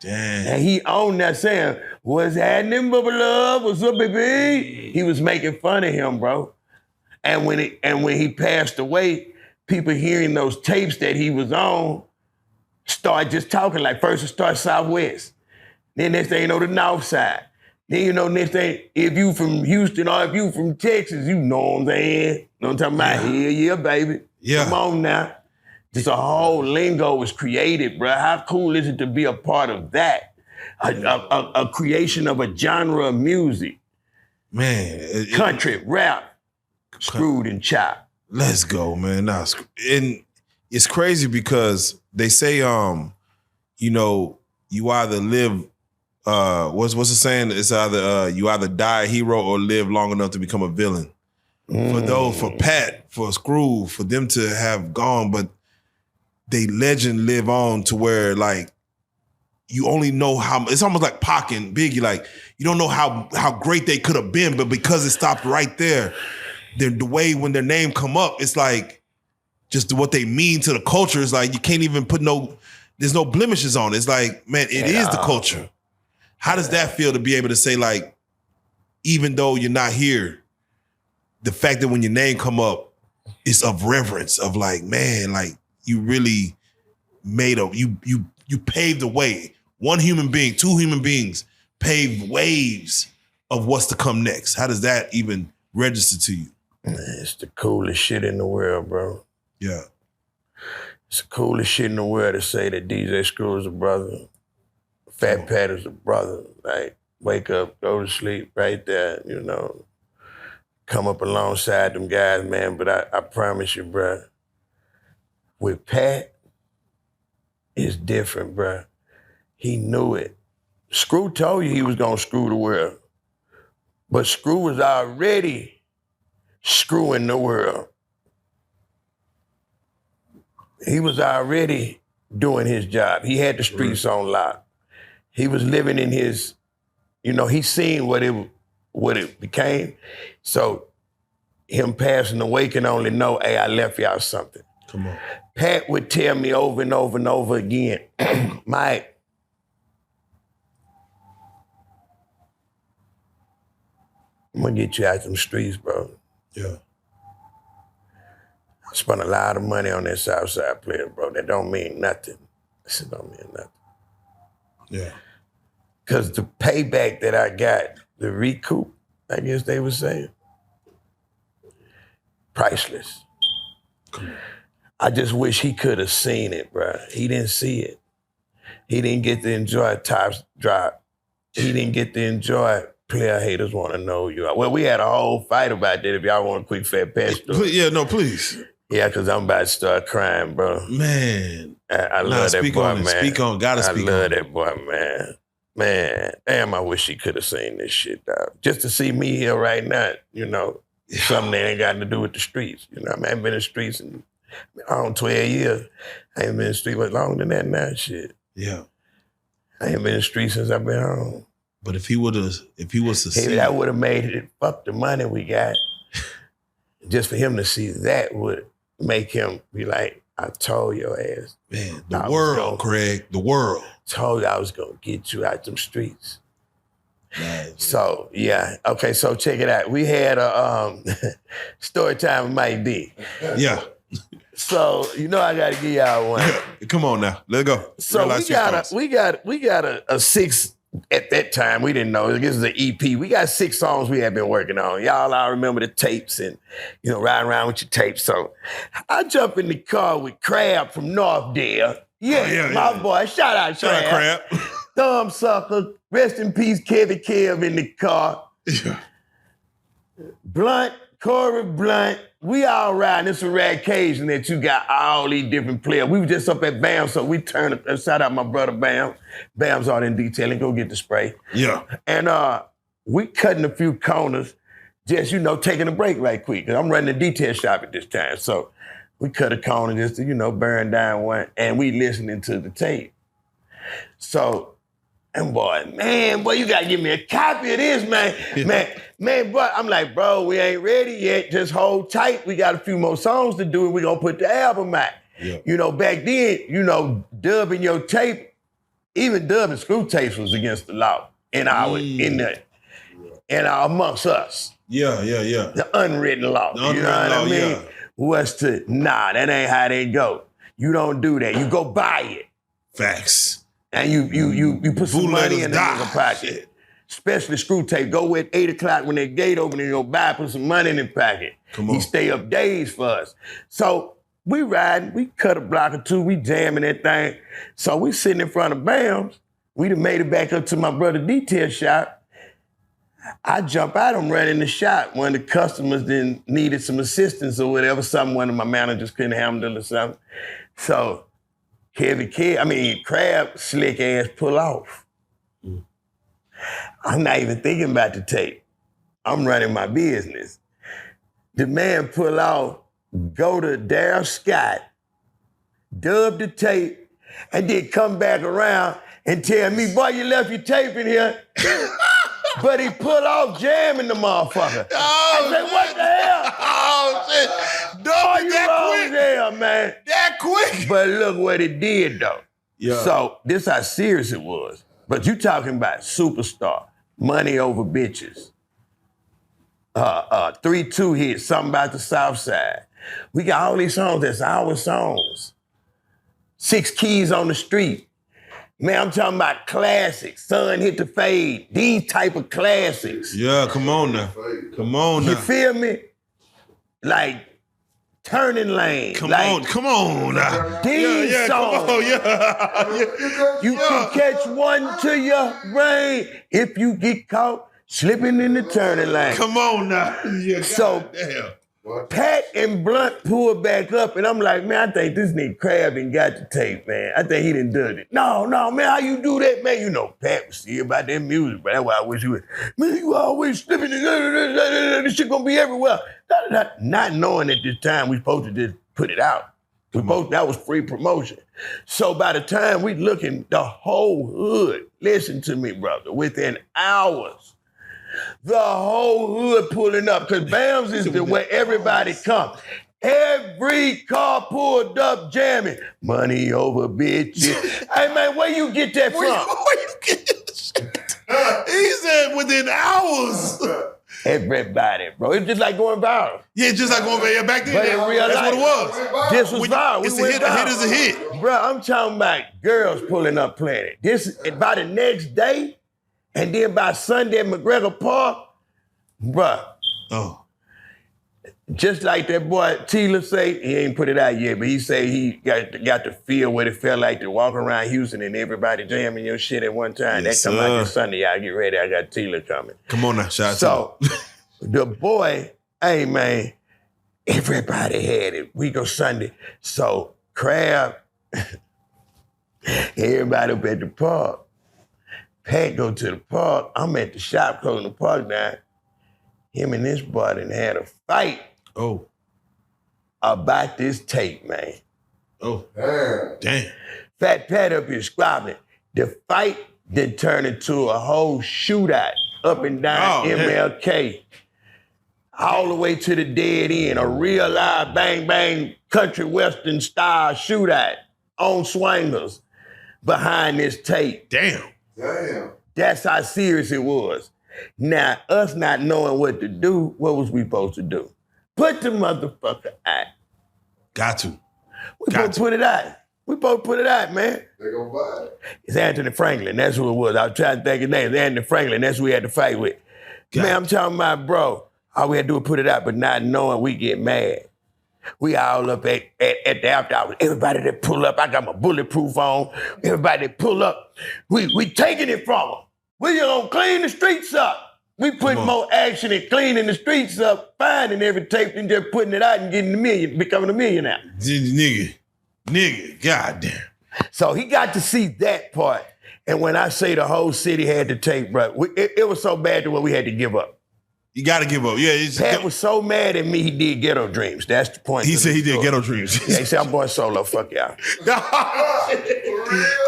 Damn. And he owned that saying, what's happening, Bubba Love? What's up, baby? He was making fun of him, bro. And when he passed away, people hearing those tapes that he was on start just talking. Like first it starts Southwest. Then next thing you know, the North Side. Then you know, next thing, if you from Houston or if you from Texas, you know what I'm saying? You know what I'm talking about? Yeah. Yeah, baby. Yeah. Come on now. Just a whole lingo was created, bro. How cool is it to be a part of that? A creation of a genre of music. Man. Country, rap, screwed and chopped. Let's go, man. Nah, and it's crazy because they say, you know, you either live, what's the saying? It's either you either die a hero or live long enough to become a villain. For Pat, for Screw, for them to have gone, but they legend live on to where like you only know how. It's almost like Pac and Biggie. Like you don't know how great they could have been, but because it stopped right there. The way when their name come up, it's like just what they mean to the culture is like you can't even put there's no blemishes on it. It's like, man, it is the culture. How does that feel to be able to say like, even though you're not here, the fact that when your name come up, it's of reverence of like, man, like you really made you paved the way. One human being, two human beings paved waves of what's to come next. How does that even register to you? Man, it's the coolest shit in the world, bro. Yeah. It's the coolest shit in the world to say that DJScrew is a brother. Fat Pat is a brother. Like, wake up, go to sleep right there, you know. Come up alongside them guys, man. But I promise you, bro, with Pat, it's different, bro. He knew it. Screw told you he was gonna screw the world. But Screw was already screwing the world. He was already doing his job. He had the streets on lock. He was living in his, you know, he seen what it became. So him passing away can only know, hey, I left y'all something. Come on. Pat would tell me over and over and over again, Mike, I'm gonna get you out them streets, bro. Yeah. I spent a lot of money on that Southside player, bro. That don't mean nothing. That don't mean nothing. Yeah. Because the payback that I got, the recoup, I guess they were saying, priceless. I just wish he could have seen it, bro. He didn't see it. He didn't get to enjoy Tops Drop. He didn't get to enjoy Player Haters Want to Know You Are. Well, we had a whole fight about that if y'all want a quick Fat Pat story. Yeah, no, please. Yeah, because I'm about to start crying, bro. Man. I love that speak boy, on it. man. Speak on, gotta speak on I love that boy, man. Man, damn, I wish he could have seen this shit, dog. Just to see me here right now, you know, something that ain't got to do with the streets. You know, I ain't been in the streets in 12 years. I ain't been in the streets much longer than that now, shit. Yeah. I ain't been in the streets since I've been home. But if he was to see that would have made it, fuck the money we got. Just for him to see that would make him be like, I told your ass. Man, the world, Craig, the world. Told you I was gonna get you out them streets. Man. So, yeah. Okay, so check it out. We had a story time with Mike D. Yeah. So, you know I gotta give y'all one. Come on now, let's go. So we got a 6, at that time, we didn't know. This is an EP. We got 6 songs we had been working on. Y'all all remember the tapes and, you know, riding around with your tapes. So I jump in the car with Crab from Northdale. Yeah, my boy. Shout out Crab. Thumb Sucker. Rest in peace, Kevin Kev in the car. Yeah. Blunt, Corey Blunt. We all riding. It's a rare occasion that you got all these different players. We were just up at BAM, so we turned up. Shout out my brother Bam. Bam's all in detailing. Go get the spray. Yeah. And we cutting a few corners, just, you know, taking a break right quick. Because I'm running the detail shop at this time. So we cut a corner just to, you know, burn down one. And we listening to the tape. So, and boy, you got to give me a copy of this, man. Man, bro, I'm like, bro, we ain't ready yet. Just hold tight. We got a few more songs to do and we're going to put the album out. Yeah. You know, back then, you know, dubbing your tape even Dub and Screw tapes was against the law in our amongst us. Yeah. The unwritten law. The You know unwritten what law, I mean? yeah. Was to that ain't how they go. You don't do that. You go buy it. Facts. And you put some money in the die. nigga pocket. Shit. Especially Screw tape. Go at 8 o'clock when that gate open and go buy, put some money in the pocket. Come on. He stay up days for us. So we riding, we cut a block or two, we jamming that thing. So we sitting in front of Bams. We done made it back up to my brother detail shop. I jump out, I'm running the shop. One of the customers then needed some assistance or whatever, one of my managers couldn't handle or something. So Crab slick ass pull off. I'm not even thinking about the tape. I'm running my business. The man pull off, go to Daryl Scott, dub the tape, and then come back around and tell me, boy, you left your tape in here. But he pull off jamming the motherfucker. I said, what the hell? Oh, shit. Boy, you that wrong quick. as hell, man. That quick. But look what it did, though. Yeah. So this how serious it was. But you talking about superstar, money over bitches. 3-2 hit, something about the South Side. We got all these songs that's our songs. 6 Keys on the Street. Man, I'm talking about classics. Sun Hit the Fade. These type of classics. Yeah, come on now. You feel me? Like Turning Lane. Come on now. These songs. Come on, You can catch one to your brain if you get caught slipping in the turning lane. Come on now. Yeah, So- damn. Pat and Blunt pulled back up, and I'm like, man, I think this nigga Crab done got the tape, man. I think he done done it. No, man, how you do that, man? You know, Pat was serious about that music, but that's why I wish you would. Man, you always slipping, this shit gonna be everywhere. Not knowing at this time we supposed to just put it out. That was free promotion. So by the time we looking, the whole hood, listen to me, brother, within hours, the whole hood pulling up, because Bams is the way everybody come. Every car pulled up jamming. Money over bitches. Hey man, where you get that from? Where you get this shit? He said within hours. Everybody, bro. It's just like going viral. Yeah, just like going back then. But in real that's life, what it was. This was viral. It's We a went hit. A hit viral. is a hit. Bro, I'm talking about girls pulling up playing it. This by the next day, and then by Sunday at McGregor Park, bruh, Oh. just like that boy Tila say, he ain't put it out yet, but he say he got to feel what it felt like to walk around Houston and everybody jamming your shit at one time. Yes, that come out sir. this Sunday, y'all get ready, I got Tila coming. Come on now, shout So, out to the boy, hey man, everybody had it. We go Sunday. So, Crab, everybody up at the park. Pat go to the park. I'm at the shop closing the park down. Him and this boy done had a fight Oh. about this tape, man. Oh. Damn. Damn. Fat Pat up here squabbling. The fight then turned into a whole shootout up and down Oh, yeah. MLK. All the way to the dead end. A real live bang bang country western style shootout on swingers behind this tape. Damn. Damn. That's how serious it was. Now, us not knowing what to do, what was we supposed to do? Put the motherfucker out. Got to. We supposed to put it out. We supposed to put it out, man. They gonna buy it. It's Anthony Franklin. That's who it was. I was trying to think his name. It's Anthony Franklin. That's who we had to fight with. Man, I'm talking about, bro, all we had to do was put it out, but not knowing we get mad. We all up at the after hours. Everybody that pull up, I got my bulletproof on. Everybody that pull up, we taking it from them. We gonna clean the streets up. We putting more action in cleaning the streets up, finding every tape and just putting it out and getting becoming a millionaire. Nigga, goddamn. So he got to see that part. And when I say the whole city had to tape, bro, it was so bad to where we had to give up. You got to give up. Yeah. Pat was so mad at me, he did Ghetto Dreams. That's the point. He of said the he did story. Ghetto Dreams. Yeah, he said, I'm going solo, fuck y'all.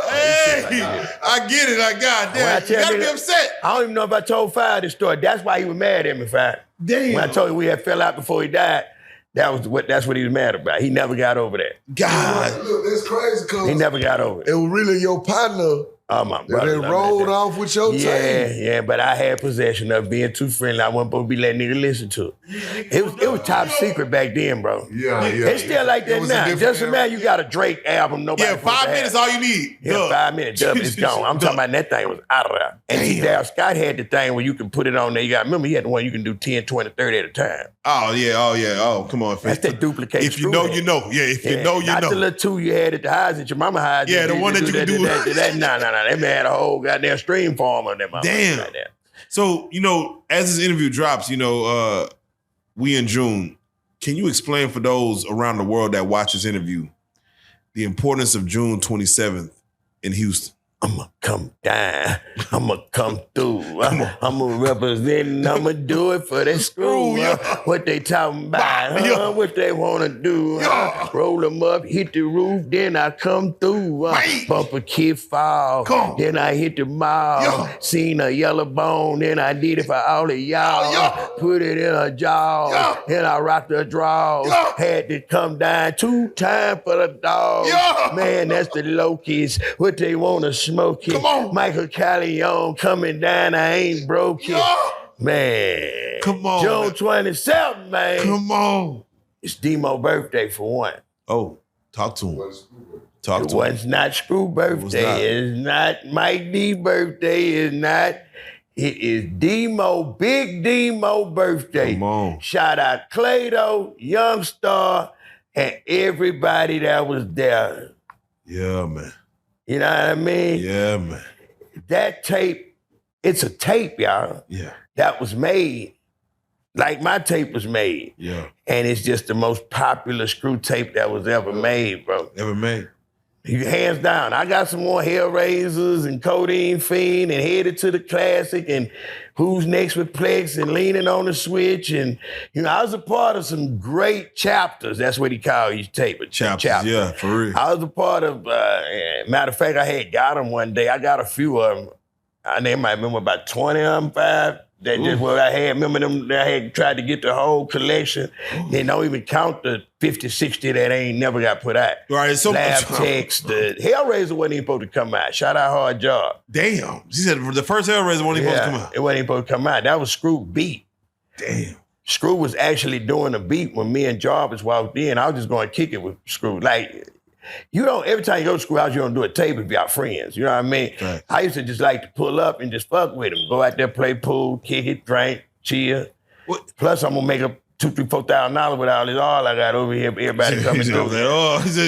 Hey, I get it. When I Goddamn. You tell got to you be that- upset. I don't even know if I told Fire this story. That's why he was mad at me, Fire. Damn. When I told him we had fell out before he died, that's what he was mad about. He never got over that. God. Look, that's crazy because He never got over it it. was really your partner Oh, my They brother. done rolled off with your tape. Yeah, but I had possession of being too friendly. I wasn't supposed to be letting niggas listen to it. It was top secret back then, bro. Yeah. It's still like It that was a now. different Just era. imagine you got a Drake album. Nobody Yeah, 5 minutes all you need. Yeah, Dub. 5 minutes. Dub, it's gone. I'm talking about that thing was out of there. And see, Dale Scott had the thing where you can put it on there. You got remember he had the one you can do 10, 20, 30 at a time. Oh, yeah. Oh, come on. That's that duplicate. If you know, you know. Yeah, if you know, you not know. the little two you had at the highs that your mama had. Yeah, the one that you can do. Nah. That man had a whole goddamn stream farm on that mama. Damn. Right there. So, as this interview drops, we in June. Can you explain for those around the world that watch this interview the importance of June 27th in Houston? I'ma come down. I'ma come through. I'ma represent and I'ma do it for that screw. What they talking about? What they wanna do? Roll them up, hit the roof, then I come through. Bump a kid fall, then I hit the mall. Seen a yellow bone, then I did it for all of y'all. Put it in a jaw, then I rocked the draws. Had to come down 2 times for the dog. Man, that's the Lokies. What they wanna smoke it. Come on. Michael Callion coming down, I ain't broke it. Man. Come on, June man. 27th, man. Come on. It's Demo's birthday for one. Oh, talk to him. Talk It to him. was not Screw birthday. It's not Mike D's birthday. It's not. It is Big Demo birthday. Come on. Shout out Clado, Young Star, and everybody that was there. Yeah, man. You know what I mean? Yeah, man. That tape, it's a tape, y'all, Yeah. that was made like my tape was made. Yeah. And it's just the most popular Screw tape that was ever made, bro. Ever made. Hands down. I got some more Hellraisers and Codeine Fiend and Headed to the Classic and Who's Next with Plex and Leaning on the Switch. And, I was a part of some great chapters. That's what he called each tape. Chapters, yeah, for real. I was a part of, matter of fact, I had got them one day. I got a few of them. I might remember about 20 of them, 5. That just what I had. Remember them, I had tried to get the whole collection. They don't even count the 50, 60 that ain't never got put out. Right, so Lab much. Text, the Hellraiser wasn't even supposed to come out. Shout out Hard Job. Damn. She said the first Hellraiser wasn't even supposed to come out. It wasn't even supposed to come out. That was Screw beat. Damn. Screw was actually doing a beat when me and Jarvis walked in. I was just going to kick it with Screw. Like, every time you go to Screw House, you don't do a tape if y'all friends. You know what I mean? Right. I used to just like to pull up and just fuck with them. Go out there, play pool, kick it, drink, chill. What? Plus, I'm going to make up $2,000, $3,000, $4,000 with all this all I got over here. Everybody coming He's through. over there. Oh, he said,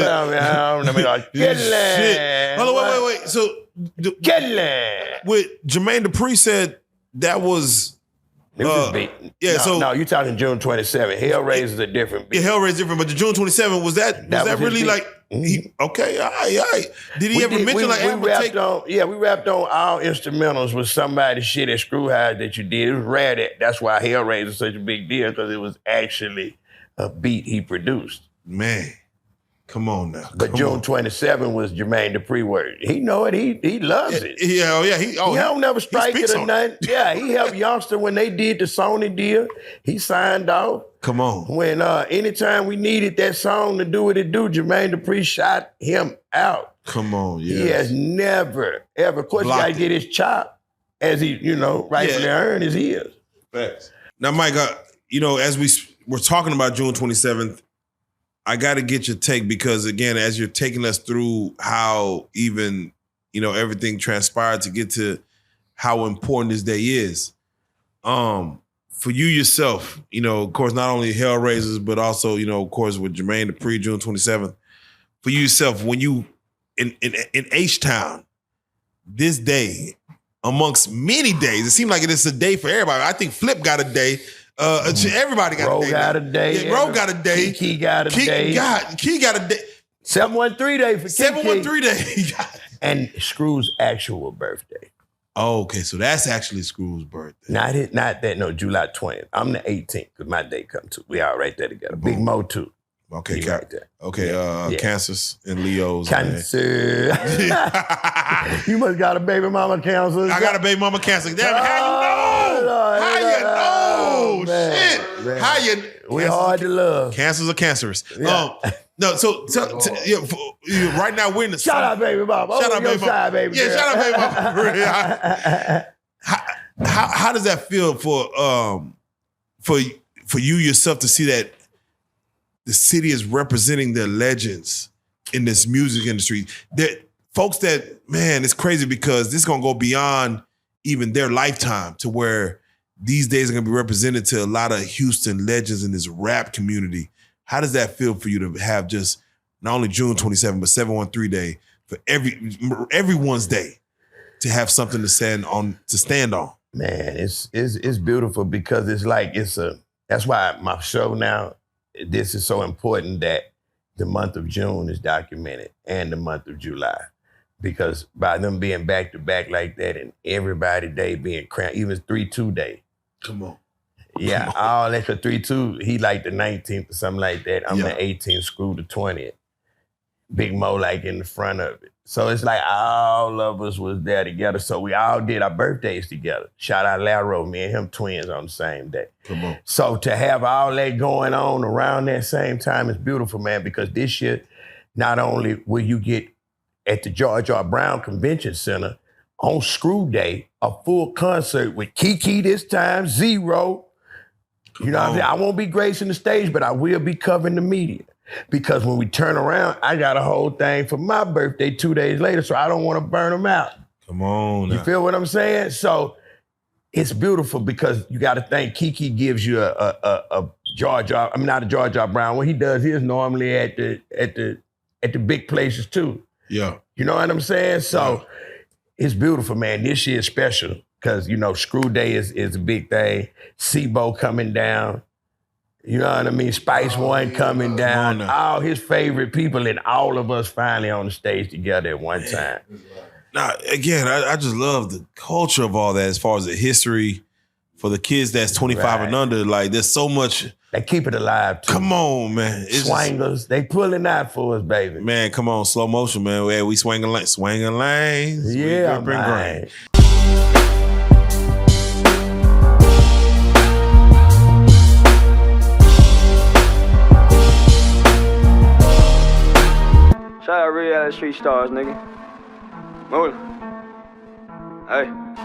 Shit. Hold on, wait. So, with Jermaine Dupri said that was... It was a beat. yeah, no, you talking June 27th. Hellraiser's a different beat. Yeah, Hellraiser's different, but the June 27th, was that was his really beat. like... Okay, all right. Did he ever mention like, hey, I'm we gonna rapped take... on, we rapped on all instrumentals with somebody's shit at Screw House that you did. It was rare that's why Hellraiser is such a big deal, because it was actually a beat he produced. Man, come on now. But June 27 was Jermaine Dupri word. He know it. He loves it. Yeah, He don't never strike it or nothing. Yeah, he helped Youngster when they did the Sony deal. He signed off. Come on. When anytime we needed that song to do what it do, Jermaine Dupri shot him out. Come on, yeah. He has never, ever. Of course, he got to get his chop as he, rightfully earned his ears. Facts. Now, Mike, as we're talking about June 27th, I got to get your take because, again, as you're taking us through how even, everything transpired to get to how important this day is, for you yourself, of course, not only Hellraisers, but also, of course, with Jermaine Dupri, June 27th, for you yourself, when you, in H-Town, this day, amongst many days, it seemed like it is a day for everybody. I think Flip got a day. Everybody got a day. Ro got a day. Yeah, Ro got a day. Key got a day. Key got a day. 713 day for 713 day. And Screw's actual birthday. Oh, okay. So that's actually Screw's birthday. Not that, no, July 20th. I'm the 18th because my day come too. We all right there together. Big Mo too. Okay, right there. Okay, Cancers and Leos. Cancer. You must got a baby mama cancer. I got a baby mama Cancer. Damn it, how you know? Lord, How you know? Man. Shit. How you? We hard to love. Cancers are cancerous. Yeah. No, so right now we're in the Shout out, baby mama. Shout out, baby mama. Side, baby Yeah, girl. shout out, baby mama. How does that feel for you yourself to see that the city is representing their legends in this music industry? That folks that, man, it's crazy because this is gonna go beyond even their lifetime to where these days are gonna be represented to a lot of Houston legends in this rap community. How does that feel for you to have just not only June 27th, but 713 Day for everyone's day to have something to stand on? Man, it's beautiful because it's like that's why my show now, this is so important that the month of June is documented and the month of July. Because by them being back to back like that and everybody day being cramped, even 3-2 day. Come on. Yeah, all that for 3-2, he like the 19th or something like that. I'm the 18th, Screw the 20th. Big Mo like in the front of it. So it's like all of us was there together. So we all did our birthdays together. Shout out Laro, me and him twins on the same day. Come on. So to have all that going on around that same time is beautiful, man, because this year, not only will you get at the George R. Brown Convention Center on Screw Day, a full concert with Kiki this time, Zero. You know what I'm saying? I won't be gracing the stage, but I will be covering the media. Because when we turn around, I got a whole thing for my birthday 2 days later, so I don't want to burn them out. Come on. You feel what I'm saying? So it's beautiful because you got to think Kiki gives you a George R. I mean, not a George R. Brown. When he does his normally at the big places too. Yeah. You know what I'm saying? So it's beautiful, man. This year is special because, you know, Screw Day is a big thing. Sibo coming down. You know what I mean? Spice One coming down. All his favorite people and all of us finally on the stage together at one time. Now, again, I just love the culture of all that as far as the history for the kids that's 25 and under. Like, there's so much. They keep it alive, too. Come on, man. It's Swangers, they pulling out for us, baby. Man, come on, slow motion, man. We swinging lanes. Yeah, man. Shout out Reallyfe Street Stars, nigga. Move. Hey.